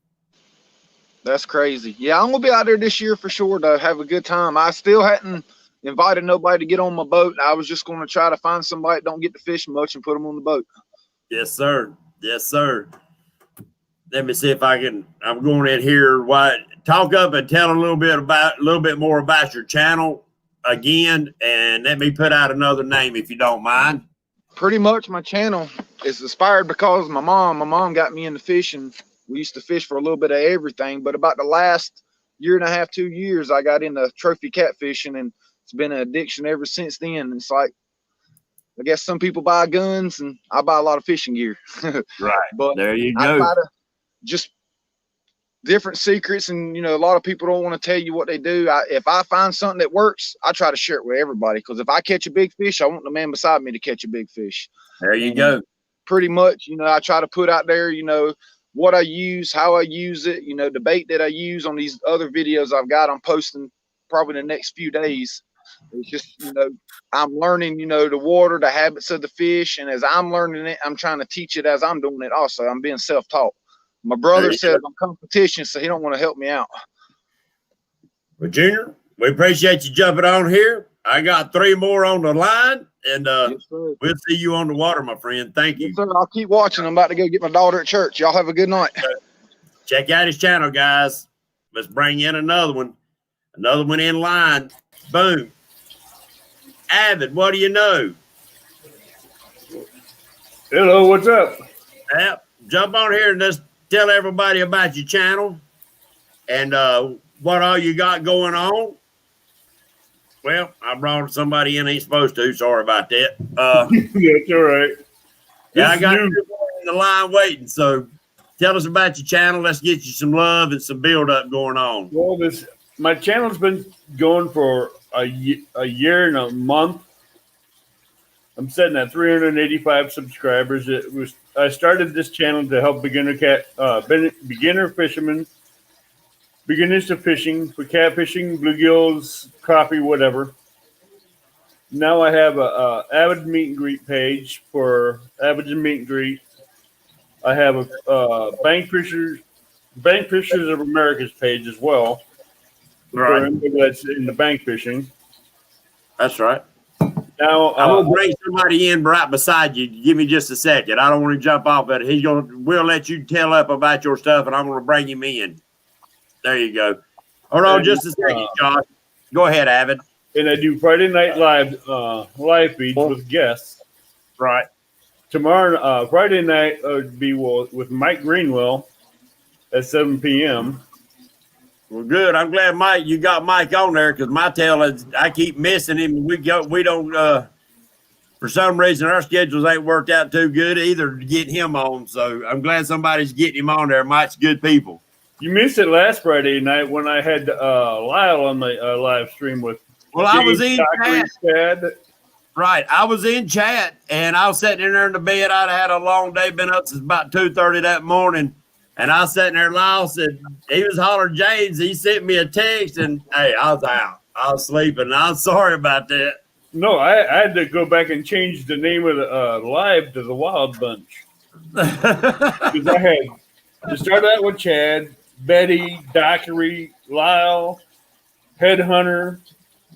That's crazy. Yeah, I'm going to be out there this year for sure to have a good time. I still hadn't invited nobody to get on my boat. I was just going to try to find somebody that don't get to fish much and put them on the boat. Yes, sir. Yes, sir. Let me see if I can. I'm going in here. Talk up and tell a little bit more about your channel again, and let me put out another name if you don't mind. Pretty much, my channel is inspired because of my mom. My mom got me into fishing. We used to fish for a little bit of everything, but about the last 1.5 to 2 years, I got into trophy catfishing, and it's been an addiction ever since then. It's like, I guess some people buy guns, and I buy a lot of fishing gear. Right. But there you go. I try to just different secrets, and a lot of people don't want to tell you what they do. If I find something that works, I try to share it with everybody, because if I catch a big fish, I want the man beside me to catch a big fish. There you go. Pretty much, I try to put out there, what I use, how I use it, the bait that I use on these other videos I've got. I'm posting probably the next few days. It's just, I'm learning, the water, the habits of the fish. And as I'm learning it, I'm trying to teach it as I'm doing it also. I'm being self-taught. My brother says I'm competition, so he don't want to help me out. Well, Junior, we appreciate you jumping on here. I got 3 more on the line, and Yes, we'll see you on the water, my friend. Thank you. Yes, sir. I'll keep watching. I'm about to go get my daughter at church. Y'all have a good night. Check out his channel, guys. Let's bring in another one. Another one in line. Boom. Avid, what do you know? Hello, what's up? Yep. Jump on here and just tell everybody about your channel and what all you got going on. Well, I brought somebody in ain't supposed to. Sorry about that. That's all right. Yeah, I got you in the line waiting. So tell us about your channel. Let's get you some love and some build up going on. Well, my channel's been going for a year and a month. I'm sitting at 385 subscribers. I started this channel to help beginner fishermen, beginners to fishing for catfishing, bluegills, crappie, whatever. Now I have a Avid meet and greet page for Avid and meet and greet. I have a Bank Fishers of America's page as well. Right. For anybody that's in the bank fishing. That's right. Now I'm gonna bring somebody in right beside you. Give me just a second. I don't want to jump off, but we'll let you tell up about your stuff, and I'm gonna bring him in. There you go. Hold on just a second, Josh. Go ahead, Avid. And I do Friday night live feeds with guests. Right. Tomorrow, Friday night would be with Mike Greenwell at 7 p.m. Well, good. I'm glad, Mike, you got Mike on there because my tail is, I keep missing him. We don't, for some reason, our schedules ain't worked out too good either to get him on. So I'm glad somebody's getting him on there. Mike's good people. You missed it last Friday night when I had Lyle on the live stream with. Well, James, I was in chat. Right. I was in chat and I was sitting in there in the bed. I'd had a long day, been up since about 2:30 that morning. And I was sitting there, Lyle said, he was hollering James. He sent me a text and, hey, I was out. I was sleeping. I'm sorry about that. No, I had to go back and change the name of the live to the Wild Bunch. Because I had to start out with Chad, Betty, Dockery, Lyle, Headhunter,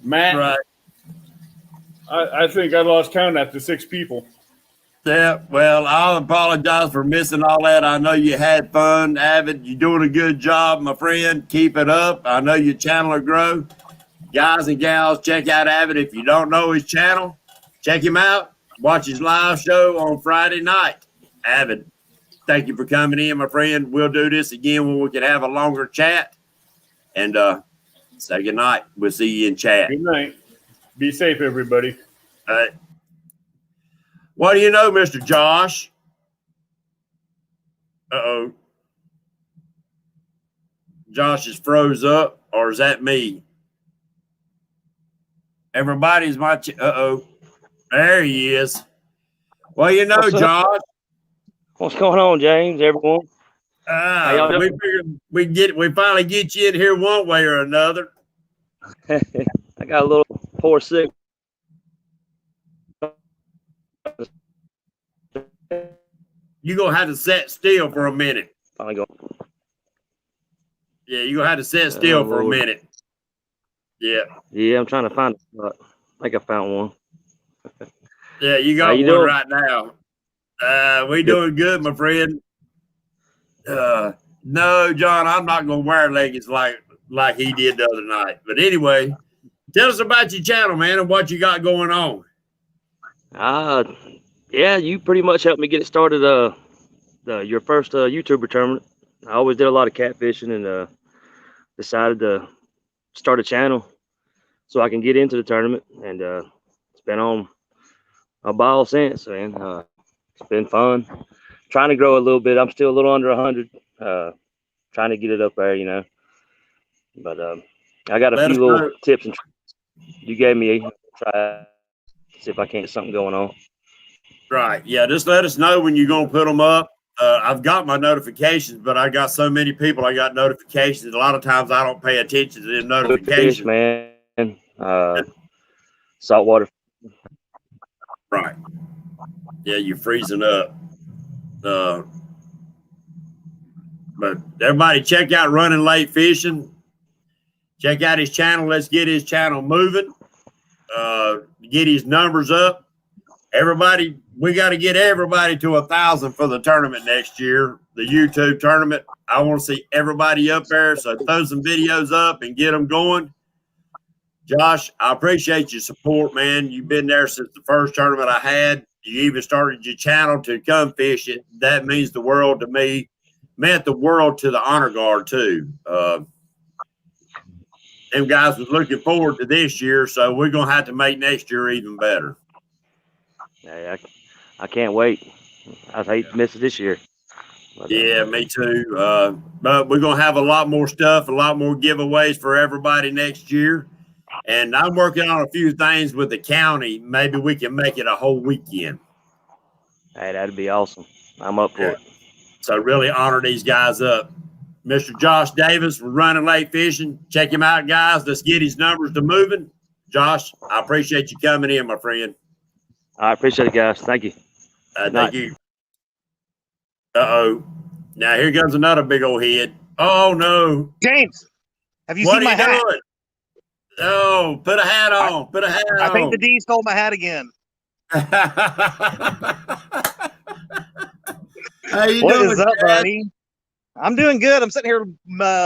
Matt. Right. I think I lost count after 6 people. Yeah, well, I'll apologize for missing all that. I know you had fun, Avid. You're doing a good job, my friend. Keep it up. I know your channel will grow. Guys and gals, check out Avid. If you don't know his channel, check him out. Watch his live show on Friday night. Avid, thank you for coming in, my friend. We'll do this again when we can have a longer chat. And say good night. We'll see you in chat. Good night. Be safe, everybody. All right. What do you know, Mr. Josh? Uh-oh. Josh is froze up, or is that me? Everybody's my... Uh-oh. There he is. Well, you know, Josh. What's going on, James, everyone? We figured we finally get you in here one way or another. I got a little poor sick. You're going to have to sit still for a minute. Finally go. Yeah, you're going to have to sit still for a minute. Yeah. Yeah, I'm trying to find a spot. I think I found one. Yeah, you got one doing right now. We doing good, my friend. No, John, I'm not going to wear leggings like he did the other night. But anyway, tell us about your channel, man, and what you got going on. Yeah, you pretty much helped me get it started. Your first YouTuber tournament. I always did a lot of catfishing and decided to start a channel so I can get into the tournament. And it's been on a ball since, man. It's been fun. Trying to grow a little bit. I'm still a little under 100. Trying to get it up there, you know. But I got a few little tips and tricks you gave me. Try see if I can't get something going on. Right. Yeah. Just let us know when you're going to put them up. I've got my notifications, but I got so many people. I got notifications. A lot of times I don't pay attention to the notifications. Man. saltwater. Right. Yeah, you're freezing up. But everybody check out Running Late Fishing. Check out his channel. Let's get his channel moving. Get his numbers up. Everybody, we got to get everybody to 1,000 for the tournament next year, the YouTube tournament. I want to see everybody up there. So throw some videos up and get them going. Josh, I appreciate your support, man. You've been there since the first tournament I had. You even started your channel to come fish it. That means the world to me. Meant the world to the Honor Guard, too. Them guys was looking forward to this year, so we're going to have to make next year even better. Yeah, I can't wait. I hate to miss it this year. But, yeah, me too. But we're going to have a lot more stuff, a lot more giveaways for everybody next year. And I'm working on a few things with the county. Maybe we can make it a whole weekend. Hey, that'd be awesome. I'm up for it. So really honor these guys up. Mr. Josh Davis with Running Late Fishing. Check him out, guys. Let's get his numbers to moving. Josh, I appreciate you coming in, my friend. I appreciate it, guys. Thank you. Thank you. Uh-oh. Now here comes another big old head. Oh, no. James, have you What seen are my you hat? doing? Oh, put a hat on. Put a hat on. I think the D stole my hat again. How you What doing, is up, Chad? buddy? I'm doing good. I'm sitting here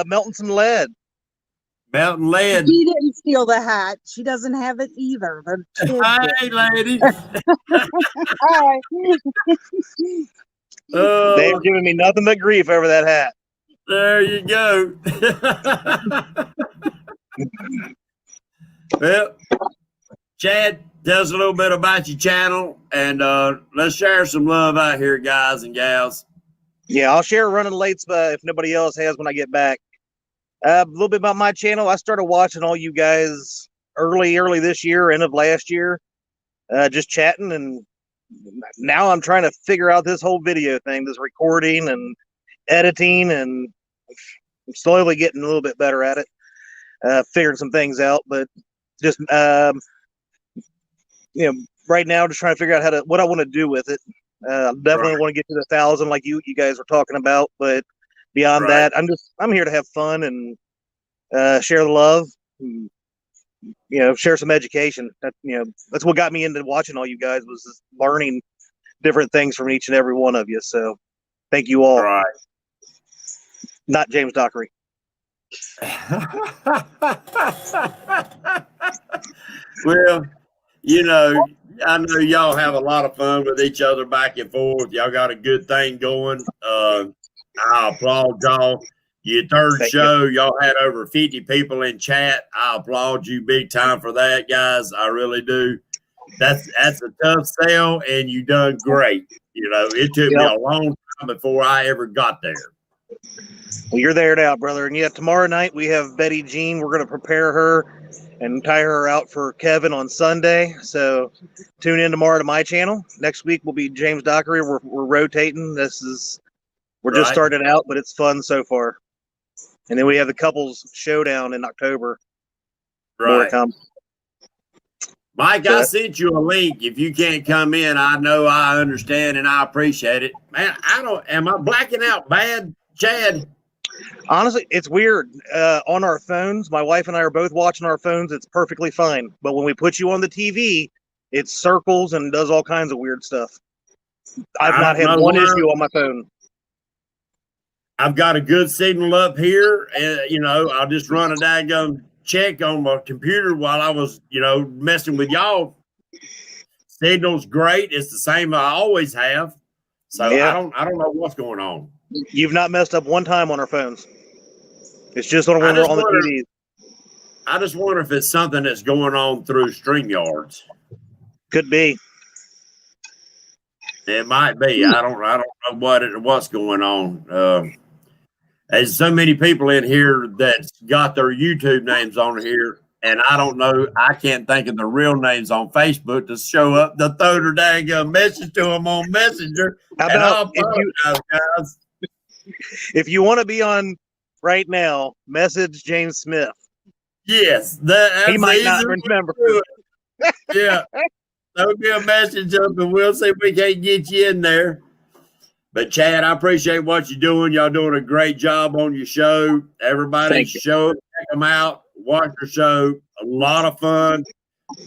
melting some lead. Mountain lead. She didn't steal the hat. She doesn't have it either. The kid Hey, did. lady. Hi. They've given me nothing but grief over that hat. There you go. Well, Chad, tell us a little bit about your channel, and let's share some love out here, guys and gals. Yeah, I'll share Running Late's if nobody else has when I get back. A little bit about my channel. I started watching all you guys early this year, end of last year, just chatting, and now I'm trying to figure out this whole video thing, this recording and editing, and I'm slowly getting a little bit better at it, figuring some things out, but just right now just trying to figure out what I want to do with it. Definitely want to get to the 1,000 like you guys were talking about, but beyond that, I'm here to have fun and share the love, and, share some education. That's what got me into watching all you guys, was just learning different things from each and every one of you. So thank you all. Right. Not James Dockery. Well, I know y'all have a lot of fun with each other back and forth. Y'all got a good thing going. I applaud y'all. Your third Thank show, y'all had over 50 people in chat. I applaud you big time for that, guys. I really do. That's a tough sell, and you done great. It took me a long time before I ever got there. Well, you're there now, brother. And yeah, tomorrow night we have Betty Jean. We're going to prepare her and tie her out for Kevin on Sunday. So tune in tomorrow to my channel. Next week will be James Dockery. We're rotating. We're just starting out, but it's fun so far. And then we have the couples showdown in October. More to come. Mike, I sent you a link. If you can't come in, I know, I understand, and I appreciate it. Man, am I blacking out bad, Chad? Honestly, it's weird. On our phones, my wife and I are both watching our phones. It's perfectly fine. But when we put you on the TV, it circles and does all kinds of weird stuff. I've not had one issue on my phone. I've got a good signal up here, and I'll just run a daggone check on my computer while I was, messing with y'all. Signal's great. It's the same I always have. So yeah. I don't know what's going on. You've not messed up one time on our phones. It's just when we're on the TVs. I just wonder if it's something that's going on through StreamYards. Could be. It might be. I don't know what's going on. There's so many people in here that's got their YouTube names on here, and I don't know. I can't think of the real names on Facebook to show up to throw their dang message to them on Messenger. How about guys? If you want to be on right now, message James Smith. Yes, he might not remember. Yeah. There'll be a message up and we'll see if we can't get you in there. But Chad, I appreciate what you're doing. Y'all doing a great job on your show. Everybody Thank you. check them out. Watch your show. A lot of fun.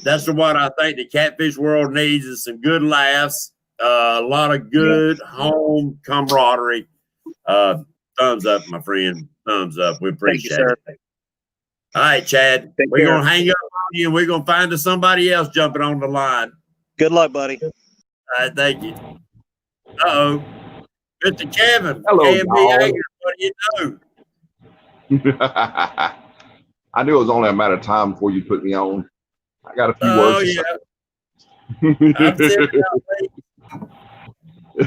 That's what I think the catfish world needs is some good laughs. A lot of good home camaraderie. Thumbs up, my friend. Thumbs up. We Thank you, appreciate sir. it. All right, Chad. Take We're care. gonna hang up on you and we're gonna find us somebody else jumping on the line. Good luck, buddy. All right, thank you. Uh-oh. Mr. Kevin, Hello, KMB y'all. Anchor, what do you do? I knew it was only a matter of time before you put me on. I got a few Oh, words yeah. to I'm sitting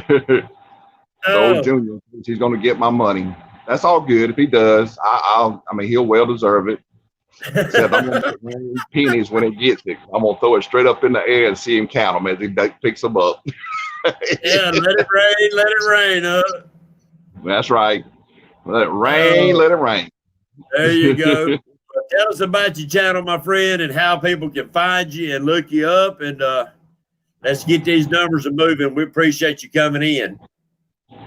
say. Oh, Old Junior, he's going to get my money. That's all good. If he does, I mean, he'll well deserve it. Except I'm going to take pennies when he gets it. I'm going to throw it straight up in the air and see him count them as he picks them up. yeah, let it rain. That's right. Let it rain, let it rain. There you go. Well, tell us about your channel, my friend, and how people can find you and look you up. And let's get these numbers moving. We appreciate you coming in.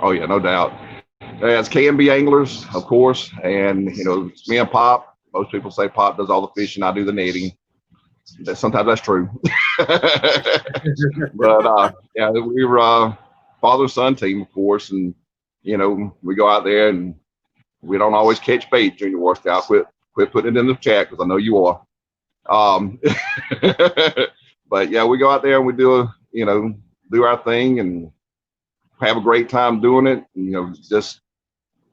Oh, yeah, no doubt. It's KMB Anglers, of course. And, you know, it's me and Pop. Most people say Pop does all the fishing. I do the netting. Sometimes that's true. But, yeah, we're father-son team, of course. And, you know, we go out there and we don't always catch bait, Junior War Scout. Quit putting it in the chat because I know you are. But, yeah, we go out there and we do our thing and have a great time doing it. You know, just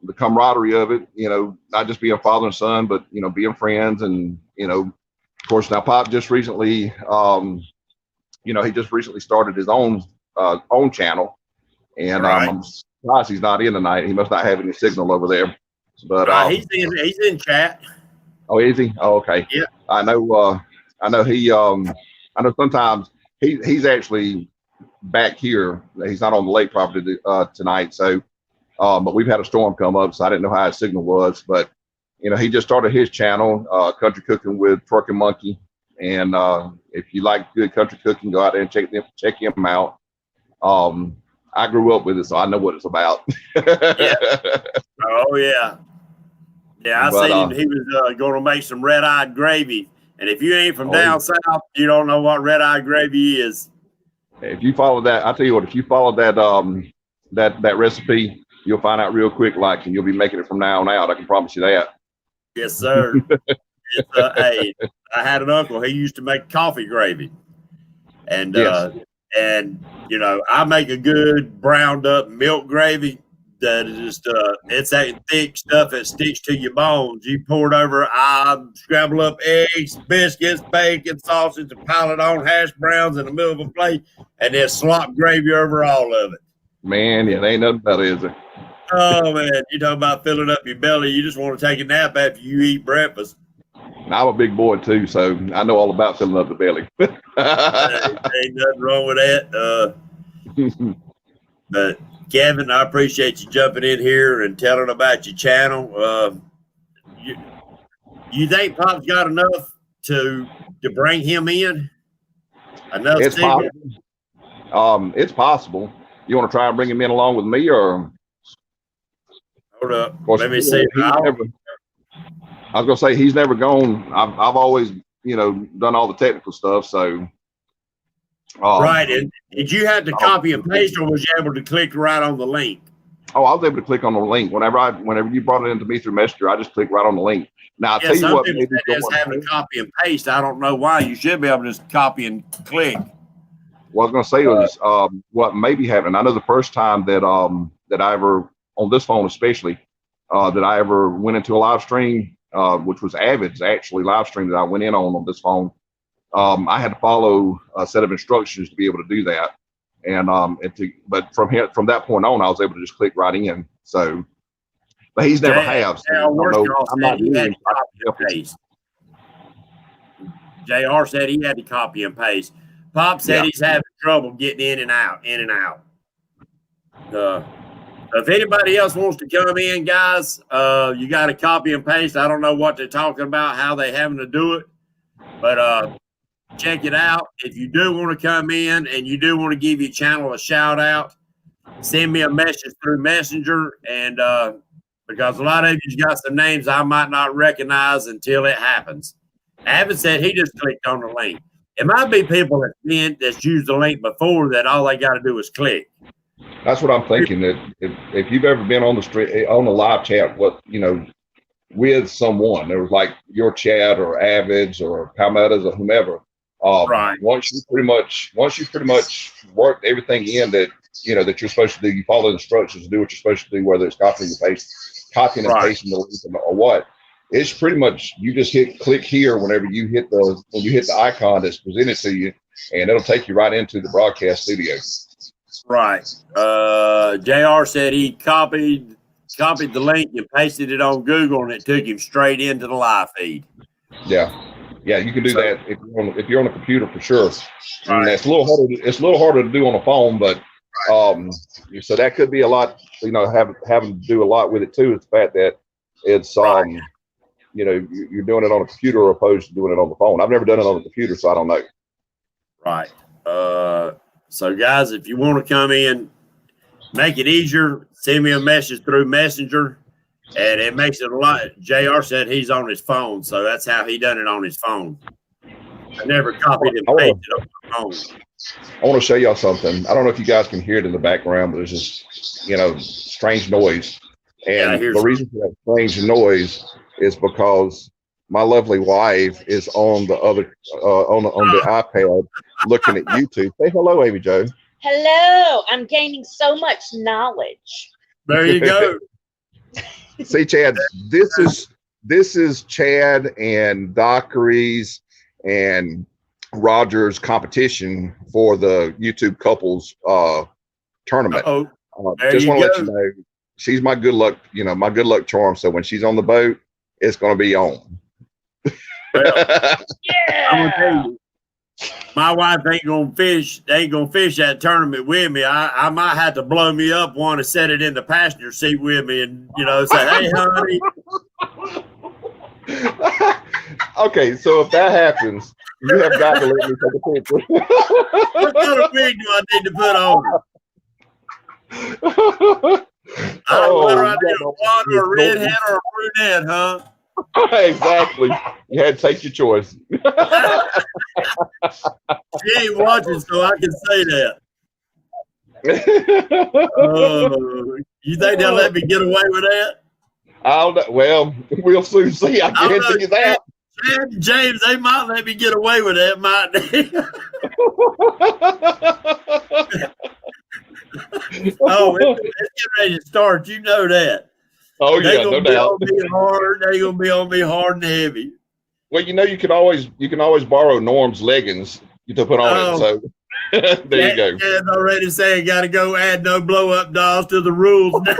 the camaraderie of it, you know, not just being father and son, but, you know, being friends. And, you know, of course, now Pop just recently, you know, he just recently started his own channel. And Right. I'm surprised he's not in tonight. He must not have any signal over there. But He's in chat. oh, is he? Oh, okay. Yeah. I know he I know sometimes he's actually back here. He's not on the lake property tonight. So but we've had a storm come up, so I didn't know how his signal was. But you know, he just started his channel, Country Cooking with Trucking Monkey. And if you like good country cooking, go out there and check him out. I grew up with it, so I know what it's about. Yeah. Oh yeah. Yeah, I But, seen he was going to make some red-eyed gravy. And if you ain't from down south, you don't know what red-eyed gravy is. If you follow that, I'll tell you what, if you follow that that recipe, you'll find out real quick, like, and you'll be making it from now on out. I can promise you that. Yes, sir. It's, hey, I had an uncle. He used to make coffee gravy, and Yes. and you know, I make a good browned up milk gravy that is just it's that thick stuff that sticks to your bones. You pour it over. I scramble up eggs, biscuits, bacon, sausage, and pile it on hash browns in the middle of a plate, and then slop gravy over all of it. Man, yeah, there ain't nothing better, is there? Oh man, you talking about filling up your belly? You just want to take a nap after you eat breakfast. And I'm a big boy too, so I know all about filling up the belly. Ain't nothing wrong with that. But Kevin, I appreciate you jumping in here and telling about your channel. You think Pop's got enough to bring him in? Enough? It's possible. It's possible. You want to try and bring him in along with me, or? Hold up. Of course, Let me see. I was gonna say he's never gone. I've always, you know, done all the technical stuff. So. Right. And did you have to copy and paste, or was you able to click right on the link? Oh, I was able to click on the link whenever you brought it into me through Messenger. I just clicked right on the link. Now I'll tell you what. Maybe it's having to copy and paste. I don't know why. You should be able to just copy and click. What I was going to say was what may be happening. I know the first time that I ever, on this phone especially, that I ever went into a live stream, which was Avid's actually live stream that I went in on this phone. I had to follow a set of instructions to be able to do that. And but from that point on, I was able to just click right in. So, but he's never have. So I'm not doing JR said he had to copy and paste. Pop said he's having trouble getting in and out. If anybody else wants to come in, guys, you got to copy and paste. I don't know what they're talking about, how they having to do it, but check it out. If you do want to come in and you do want to give your channel a shout out, send me a message through Messenger. And because a lot of you got some names I might not recognize until it happens. Avid said he just clicked on the link. It might be people that's used the link before that all they got to do is click. That's what I'm thinking. That if you've ever been on the street on the live chat, with someone, there was like your chat or Avid's or Palmetto's or whomever. Right. Once you pretty much worked everything in that that you're supposed to do, you follow the instructions to do what you're supposed to do, whether it's copying and pasting the link or what. It's pretty much you just click here whenever you hit the icon that's presented to you, and it'll take you right into the broadcast studio. Right. JR said he copied the link and pasted it on Google, and it took him straight into the live feed. Yeah, you can do that if you're on a computer for sure. Right. And it's a little harder to do on a phone, but so that could be a lot. Having to do a lot with it too. It's the fact that it's you're doing it on a computer opposed to doing it on the phone. I've never done it on a computer, so I don't know. Right. So guys, if you want to come in, make it easier, send me a message through Messenger, and it makes it a lot. JR said he's on his phone, so that's how he done it on his phone. I never copied and pasted it on my phone. I want to show y'all something. I don't know if you guys can hear it in the background, but there's just, strange noise. And the reason for that strange noise is because my lovely wife is on the other on the iPad looking at YouTube. Say hello, Amy Jo. Hello. I'm gaining so much knowledge. There you go. See, Chad, this is Chad and Dockery's and Roger's competition for the YouTube couples tournament. Just want to let you know, she's my good luck, my good luck charm. So when she's on the boat, it's going to be on. Well, yeah. I'm gonna tell you, my wife ain't gonna fish that tournament with me. I might have to blow me up one and set it in the passenger seat with me, and say, "Hey, honey." Okay, so if that happens, you have got to let me take a picture. What kind of wig do I need to put on? I don't know whether I need a blonde or a redhead or a brunette, huh? Exactly. You had to take your choice. She ain't watching, so I can say that. You think they'll let me get away with that? Well, we'll soon see. I guarantee you that. Chad and James, they might let me get away with that, might they? It's getting ready to start. You know that. Oh yeah, no doubt. They're gonna be on me hard and heavy. Well, you can always borrow Norm's leggings to put on it. So there you go. Chad's already saying got to go add no blow up dolls to the rules now.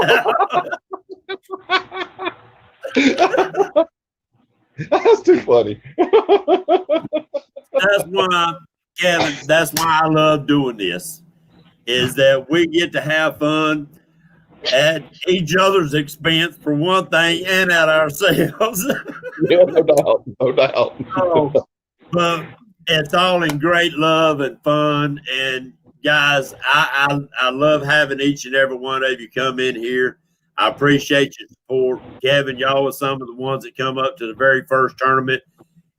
That's too funny. That's why, Kevin. That's why I love doing this. Is that we get to have fun at each other's expense for one thing, and at ourselves. Yeah, no doubt. But it's all in great love and fun. And guys, I love having each and every one of you come in here. I appreciate your support. Kevin, y'all were some of the ones that come up to the very first tournament.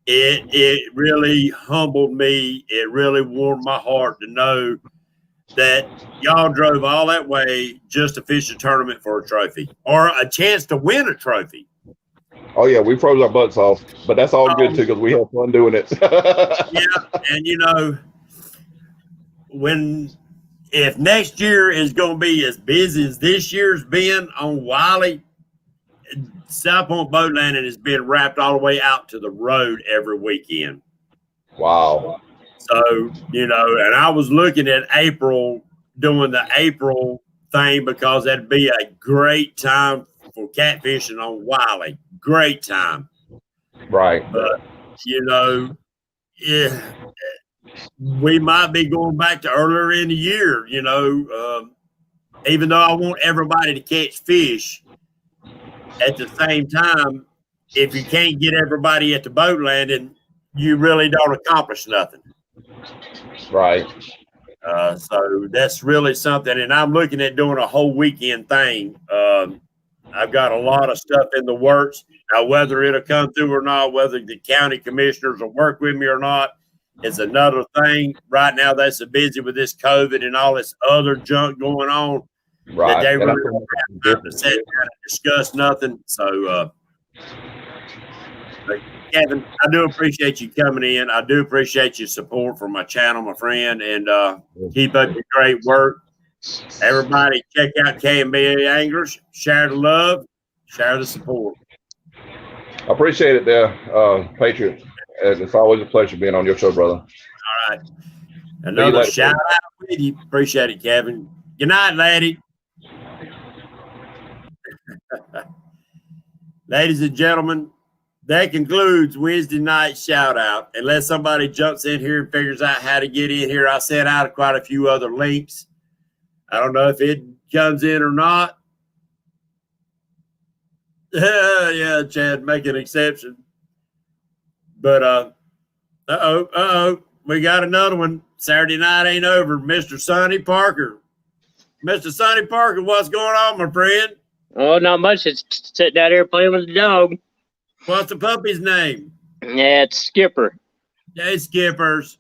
It really humbled me. It really warmed my heart to know that y'all drove all that way just to fish a tournament for a trophy or a chance to win a trophy. Oh yeah, we froze our butts off, but that's all good too because we have fun doing it. Yeah, and if next year is going to be as busy as this year's been on Wiley, South Point Boat Landing has been wrapped all the way out to the road every weekend. Wow. So, and I was looking at April, doing the April thing because that'd be a great time for catfishing on Wiley. Great time. Right. But, we might be going back to earlier in the year, even though I want everybody to catch fish. At the same time, if you can't get everybody at the boat landing, you really don't accomplish nothing. Right. So that's really something. And I'm looking at doing a whole weekend thing. I've got a lot of stuff in the works. Now, whether it'll come through or not, whether the county commissioners will work with me or not, is another thing. Right now, they're so busy with this COVID and all this other junk going on Right. that they And I really think don't have time to sit down and discuss nothing. So, but Kevin, I do appreciate you coming in. I do appreciate your support for my channel, my friend, and keep up your great work. Everybody, check out KMB Anglers. Share the love, share the support. I appreciate it there, Patriot. It's always a pleasure being on your show, brother. All right. Another later, shout out with you. Appreciate it, Kevin. Good night, lady. Ladies and gentlemen, that concludes Wednesday night shout out. Unless somebody jumps in here and figures out how to get in here, I sent out quite a few other links. I don't know if it comes in or not. Yeah, Chad, make an exception. But we got another one. Saturday night ain't over. Mr. Sonny Parker. Mr. Sonny Parker, what's going on, my friend? Oh, not much. It's sitting out here playing with the dog. What's the puppy's name? Yeah, it's Skipper. Hey, Skippers.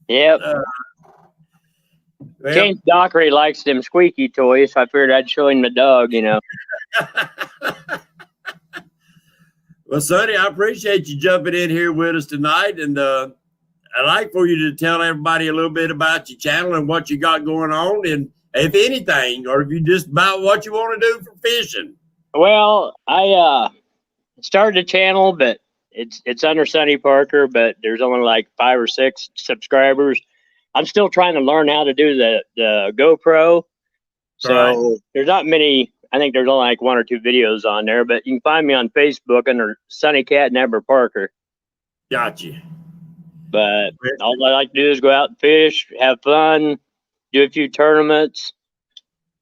Yep. Well, James Dockery likes them squeaky toys, so I figured I'd show him the dog, you know. Well, Sonny, I appreciate you jumping in here with us tonight, and I'd like for you to tell everybody a little bit about your channel and what you got going on, and if anything, or if you just about what you want to do for fishing. Well, I started a channel, but it's under Sonny Parker, but there's only like 5 or 6 subscribers. I'm still trying to learn how to do the GoPro. So Right. There's not many. I think there's only like 1 or 2 videos on there, but you can find me on Facebook under Sonny Cat and Amber Parker. Got you. But all I like to do is go out and fish, have fun, do a few tournaments.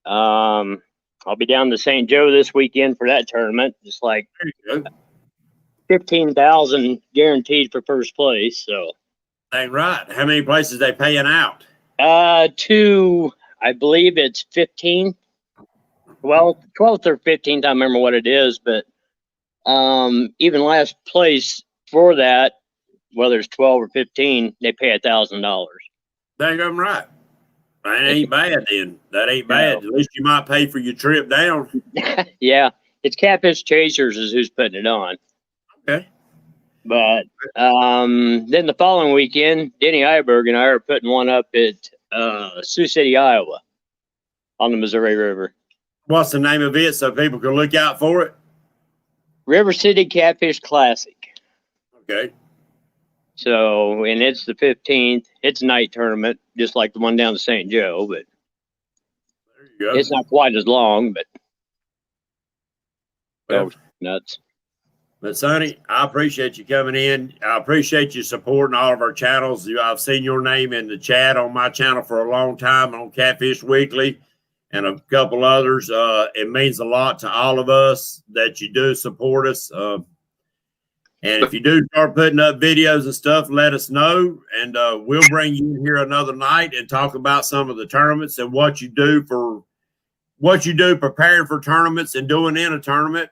I'll be down to St. Joe this weekend for that tournament. It's like There you go. 15,000 guaranteed for first place. So, Ain't right. How many places they paying out? I believe it's 15. Well, 12th or 15th, I remember what it is, but even last place for that, whether it's 12 or 15, they pay $1,000. Dang, I'm right. That ain't bad then. That ain't bad. No. At least you might pay for your trip down. Yeah, it's Catfish Chasers is who's putting it on. Okay. But then the following weekend, Denny Iberg and I are putting one up at Sioux City, Iowa, on the Missouri River. What's the name of it so people can look out for it? River City Catfish Classic. Okay. So, and it's the 15th. It's a night tournament, just like the one down to St. Joe, but There you go. it's not quite as long, but Well, nuts. But Sonny, I appreciate you coming in. I appreciate you supporting all of our channels. I've seen your name in the chat on my channel for a long time on Catfish Weekly and a couple others. It means a lot to all of us that you do support us. And if you do start putting up videos and stuff, let us know, and we'll bring you in here another night and talk about some of the tournaments and what you do preparing for tournaments and doing in a tournament.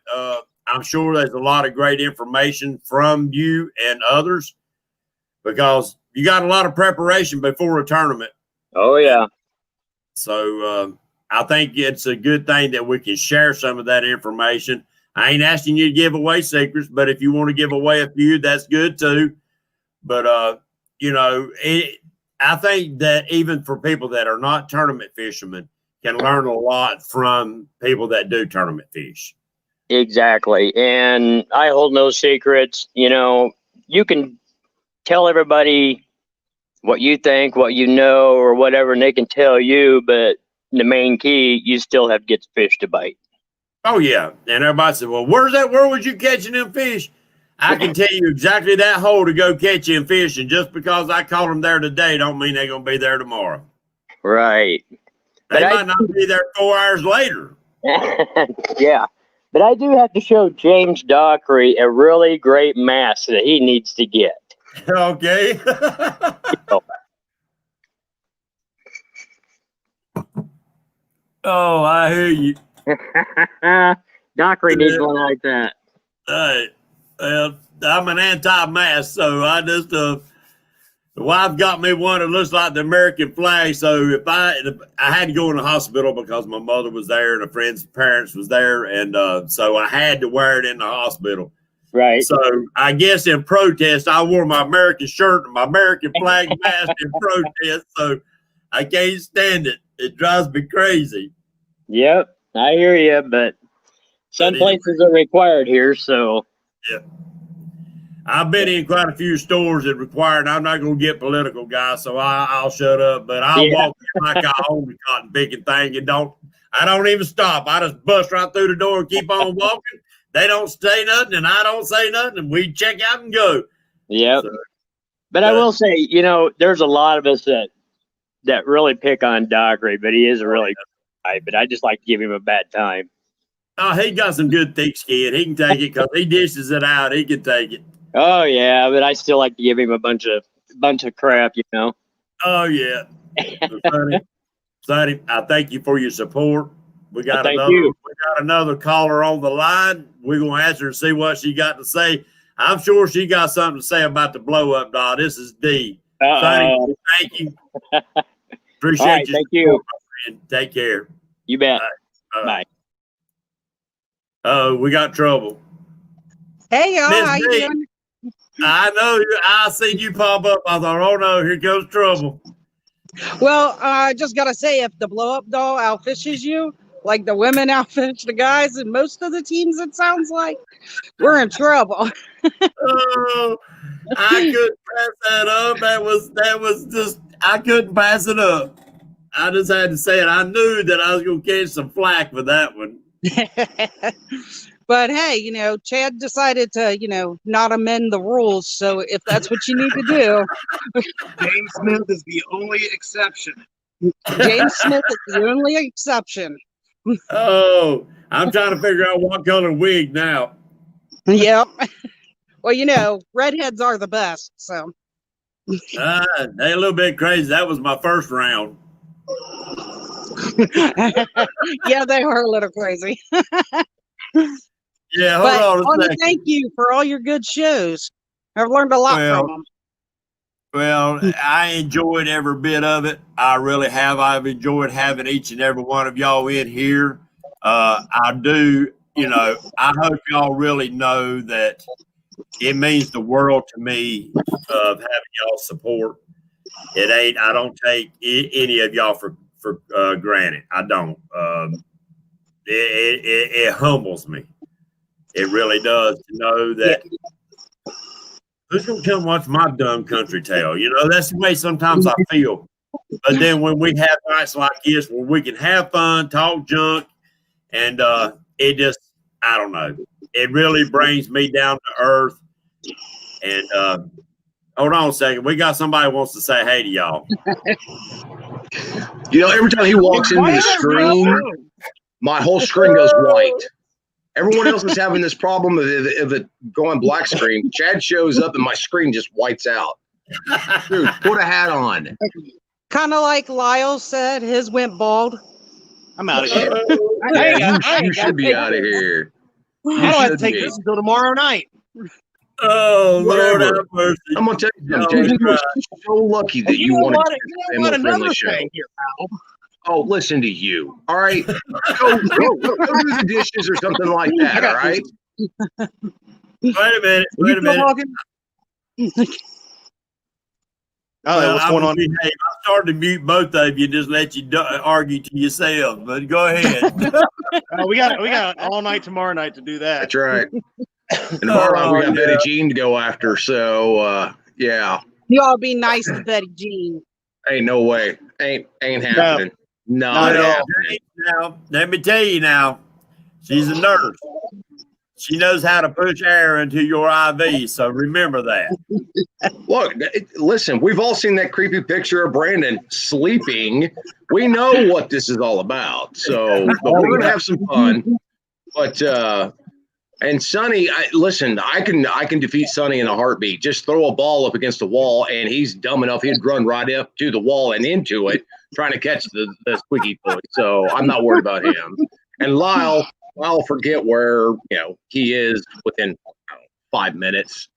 I'm sure there's a lot of great information from you and others because you got a lot of preparation before a tournament. Oh, yeah. So I think it's a good thing that we can share some of that information. I ain't asking you to give away secrets, but if you want to give away a few, that's good too. But, I think that even for people that are not tournament fishermen can learn a lot from people that do tournament fish. Exactly. And I hold no secrets. You know, you can tell everybody what you think, what you know, or whatever, and they can tell you, but the main key, you still have to get the fish to bite. Oh, yeah. And everybody said, well, where was you catching them fish? I can tell you exactly that hole to go catch them fish. And just because I caught them there today don't mean they're going to be there tomorrow. Right. They might not be there 4 hours later. Yeah. But I do have to show James Dockery a really great mask that he needs to get. Okay. Oh, I hear you. Dockery needs one like that. Hey, well, I'm an anti-mask, so I just the wife got me one that looks like the American flag. So if I had to go in the hospital because my mother was there and a friend's parents was there, and so I had to wear it in the hospital. Right. So I guess in protest, I wore my American shirt and my American flag mask in protest. So I can't stand it. It drives me crazy. Yep, I hear you, but some places are required here, so. Yeah. I've been in quite a few stores that require, and I'm not going to get political, guys, so I'll shut up. But I'll walk in like I own the cotton picking thing, and I don't even stop. I just bust right through the door and keep on walking. They don't say nothing, and I don't say nothing, and we check out and go. Yep. So, but I will say, there's a lot of us that really pick on Dockery, but he is a really good guy. But I just like to give him a bad time. Oh, he got some good thick skin. He can take it because he dishes it out. He can take it. Oh yeah, but I still like to give him a bunch of crap, Oh yeah. Sonny, I thank you for your support. We got another caller on the line. We're gonna ask her to see what she got to say. I'm sure she got something to say about the blow up doll. This is D. Sonny, thank you. Appreciate right, you. Thank you. Take care. You bet. Bye. Oh, we got trouble. Hey y'all, how you doing? I know you. I seen you pop up. I thought, oh no, here goes trouble. Well, I just gotta say, if the blow up doll outfishes you, like the women outfish the guys in most of the teams, it sounds like we're in trouble. Oh, I couldn't pass that up. That was just I couldn't pass it up. I just had to say it. I knew that I was gonna catch some flack with that one. But hey, Chad decided to, not amend the rules. So if that's what you need to do. James Smith is the only exception. James Smith is the only exception. Oh, I'm trying to figure out what color wig now. Yep. Well, redheads are the best. So. They a little bit crazy. That was my first round. Yeah, they are a little crazy. Yeah, hold on a second. I thank you for all your good shows. I've learned a lot from them. Well, I enjoyed every bit of it. I really have. I've enjoyed having each and every one of y'all in here. I do, I hope y'all really know that it means the world to me of having y'all support. I don't take any of y'all for granted. I don't. It humbles me. It really does to know that who's going to come watch my dumb country tale? That's the way sometimes I feel. But then when we have nights like this where we can have fun, talk junk, and it just, I don't know. It really brings me down to earth. And hold on a second. We got somebody who wants to say hey to y'all. Every time he walks into the screen, my whole screen goes white. Everyone else is having this problem of it going black screen. Chad shows up and my screen just whites out. Dude, put a hat on. Kind of like Lyle said, his went bald. I'm out of here. You should be out of here. I don't have to take this until tomorrow night. Oh, Lord have mercy. I'm going to tell you something, Chad. You're so lucky that you want a family-friendly show. Here, pal. Oh, listen to you. All right. Go do the dishes or something like that. All right. Wait a minute. What's going on? I started to mute both of you, just let you argue to yourself. But go ahead. We got all night tomorrow night to do that. That's right. And tomorrow night we got Betty Jean to go after. So yeah. You all be nice to Betty Jean. Ain't no way. Ain't happening. No. Now, let me tell you now, she's a nurse. She knows how to push air into your IV, so remember that. Look, listen, we've all seen that creepy picture of Brandon sleeping. We know what this is all about. So but we're going to have some fun. But And Sonny, listen, I can defeat Sonny in a heartbeat. Just throw a ball up against the wall, and he's dumb enough he'd run right up to the wall and into it, trying to catch the squeaky toy. So I'm not worried about him. And Lyle, I'll forget where he is within 5 minutes.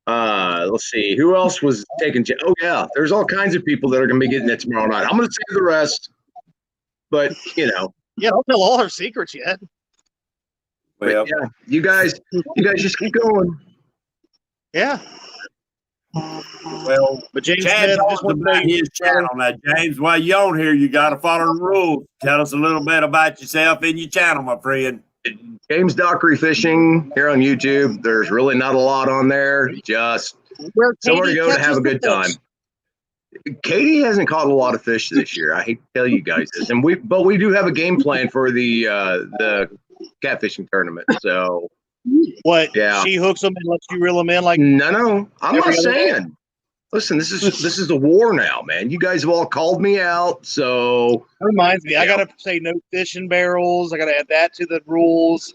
Let's see, who else was taking? Oh yeah, there's all kinds of people that are going to be getting it tomorrow night. I'm going to save the rest, but Yeah, don't tell all our secrets yet. Well, yeah, you guys just keep going. Yeah. Well, But James Chad Smith knows just wants about to his channel. Now, James, while you on here, you got to follow the rules. Tell us a little bit about yourself and your channel, my friend. James Dockery Fishing here on YouTube. There's really not a lot on there. Just where somewhere to Katie go to catches have a the good time. fish. Katie hasn't caught a lot of fish this year. I hate to tell you guys this, but we do have a game plan for the catfishing tournament. So What? Yeah. She hooks them and lets you reel them in like no, I'm not every other day? saying. Listen, this is a war now, man. You guys have all called me out, so That reminds me, I gotta say no fishing barrels. I gotta add that to the rules.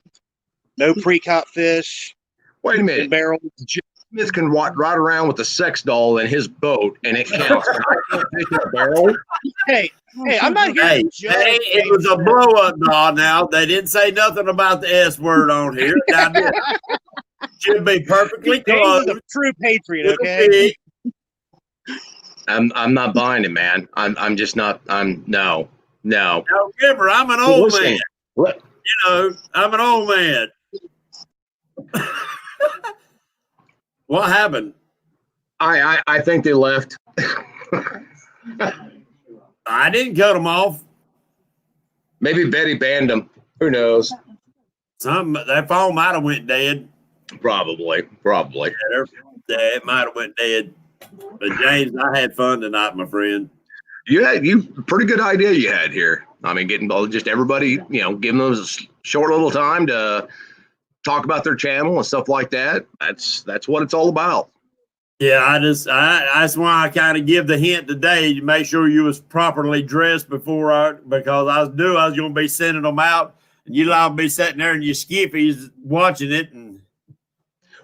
No pre-caught fish wait a in minute. barrels. Jim Smith can ride around with a sex doll in his boat, and it counts. I can't fish in a barrel. Hey, I'm not here Hey, to judge. it was a blow-up doll now. They didn't say nothing about the S word on here. Now, should be perfectly James closed. is a true patriot, Little okay? big. I'm not buying it, man. I'm just not. No. Now, remember, I'm an old Listen, man. what? I'm an old man. What happened? I think they left. I didn't cut them off. Maybe Betty banned them. Who knows? That phone might have went dead. Probably. Yeah, it might have went dead. But James, I had fun tonight, my friend. You pretty good idea you had here. I mean, getting just everybody, giving them a short little time to talk about their channel and stuff like that. That's what it's all about. Yeah, that's why I kind of give the hint today to make sure you was properly dressed because I was going to be sending them out, and you'd all be sitting there in your skippies watching it. And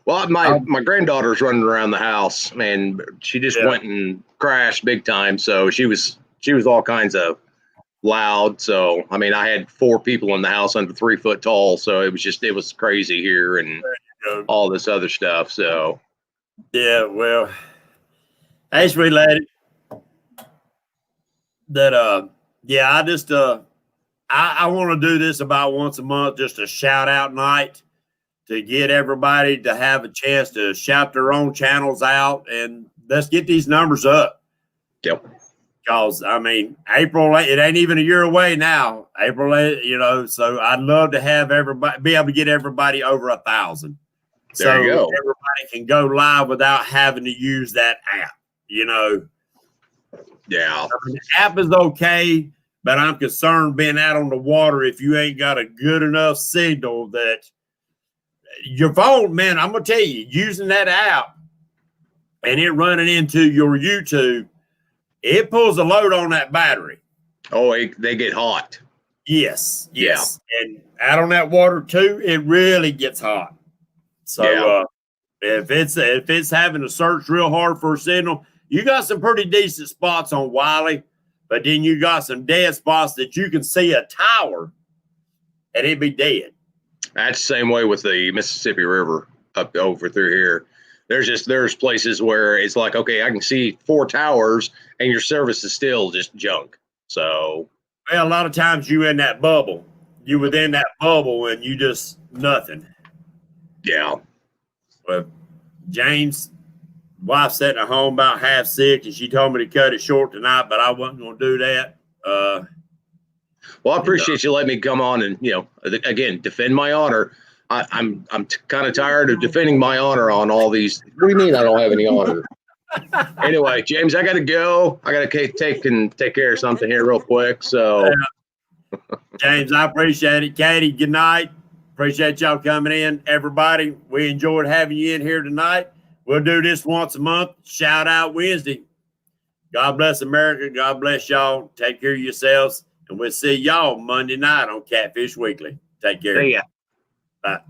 well, my granddaughter's running around the house, and she just went and crashed big time. So she was all kinds of loud. So I mean, I had 4 people in the house under 3 foot tall. So it was crazy here and all this other stuff. So. yeah, well, hey, sweet lady. That I just I want to do this about once a month, just a shout out night to get everybody to have a chance to shout their own channels out, and let's get these numbers up. Yep. Because I mean, April, it ain't even a year away now. April, so I'd love to have everybody be able to get everybody over 1,000. There you go. Everybody can go live without having to use that app. Yeah. I mean, the app is okay, but I'm concerned being out on the water if you ain't got a good enough signal that your phone, man, I'm going to tell you, using that app and it running into your YouTube, it pulls a load on that battery. Oh, they get hot. Yes. And out on that water too, it really gets hot. So if it's having to search real hard for a signal, you got some pretty decent spots on Wiley, but then you got some dead spots that you can see a tower and it'd be dead. That's the same way with the Mississippi River up over through here. There's places where it's like, okay, I can see 4 towers and your service is still just junk. So well, a lot of times you in that bubble. You within that bubble and you just nothing. Yeah. Well, James, wife sitting at home about half sick, and she told me to cut it short tonight, but I wasn't going to do that. Well, I appreciate you letting me come on and, again, defend my honor. I'm kind of tired of defending my honor on all these. What do you mean I don't have any honor? Anyway, James, I got to go. I got to take care of something here real quick. So, James, I appreciate it. Katie, good night. Appreciate y'all coming in, everybody. We enjoyed having you in here tonight. We'll do this once a month. Shout out Wednesday. God bless America. God bless y'all. Take care of yourselves. And we'll see y'all Monday night on Catfish Weekly. Take care. See ya. Bye.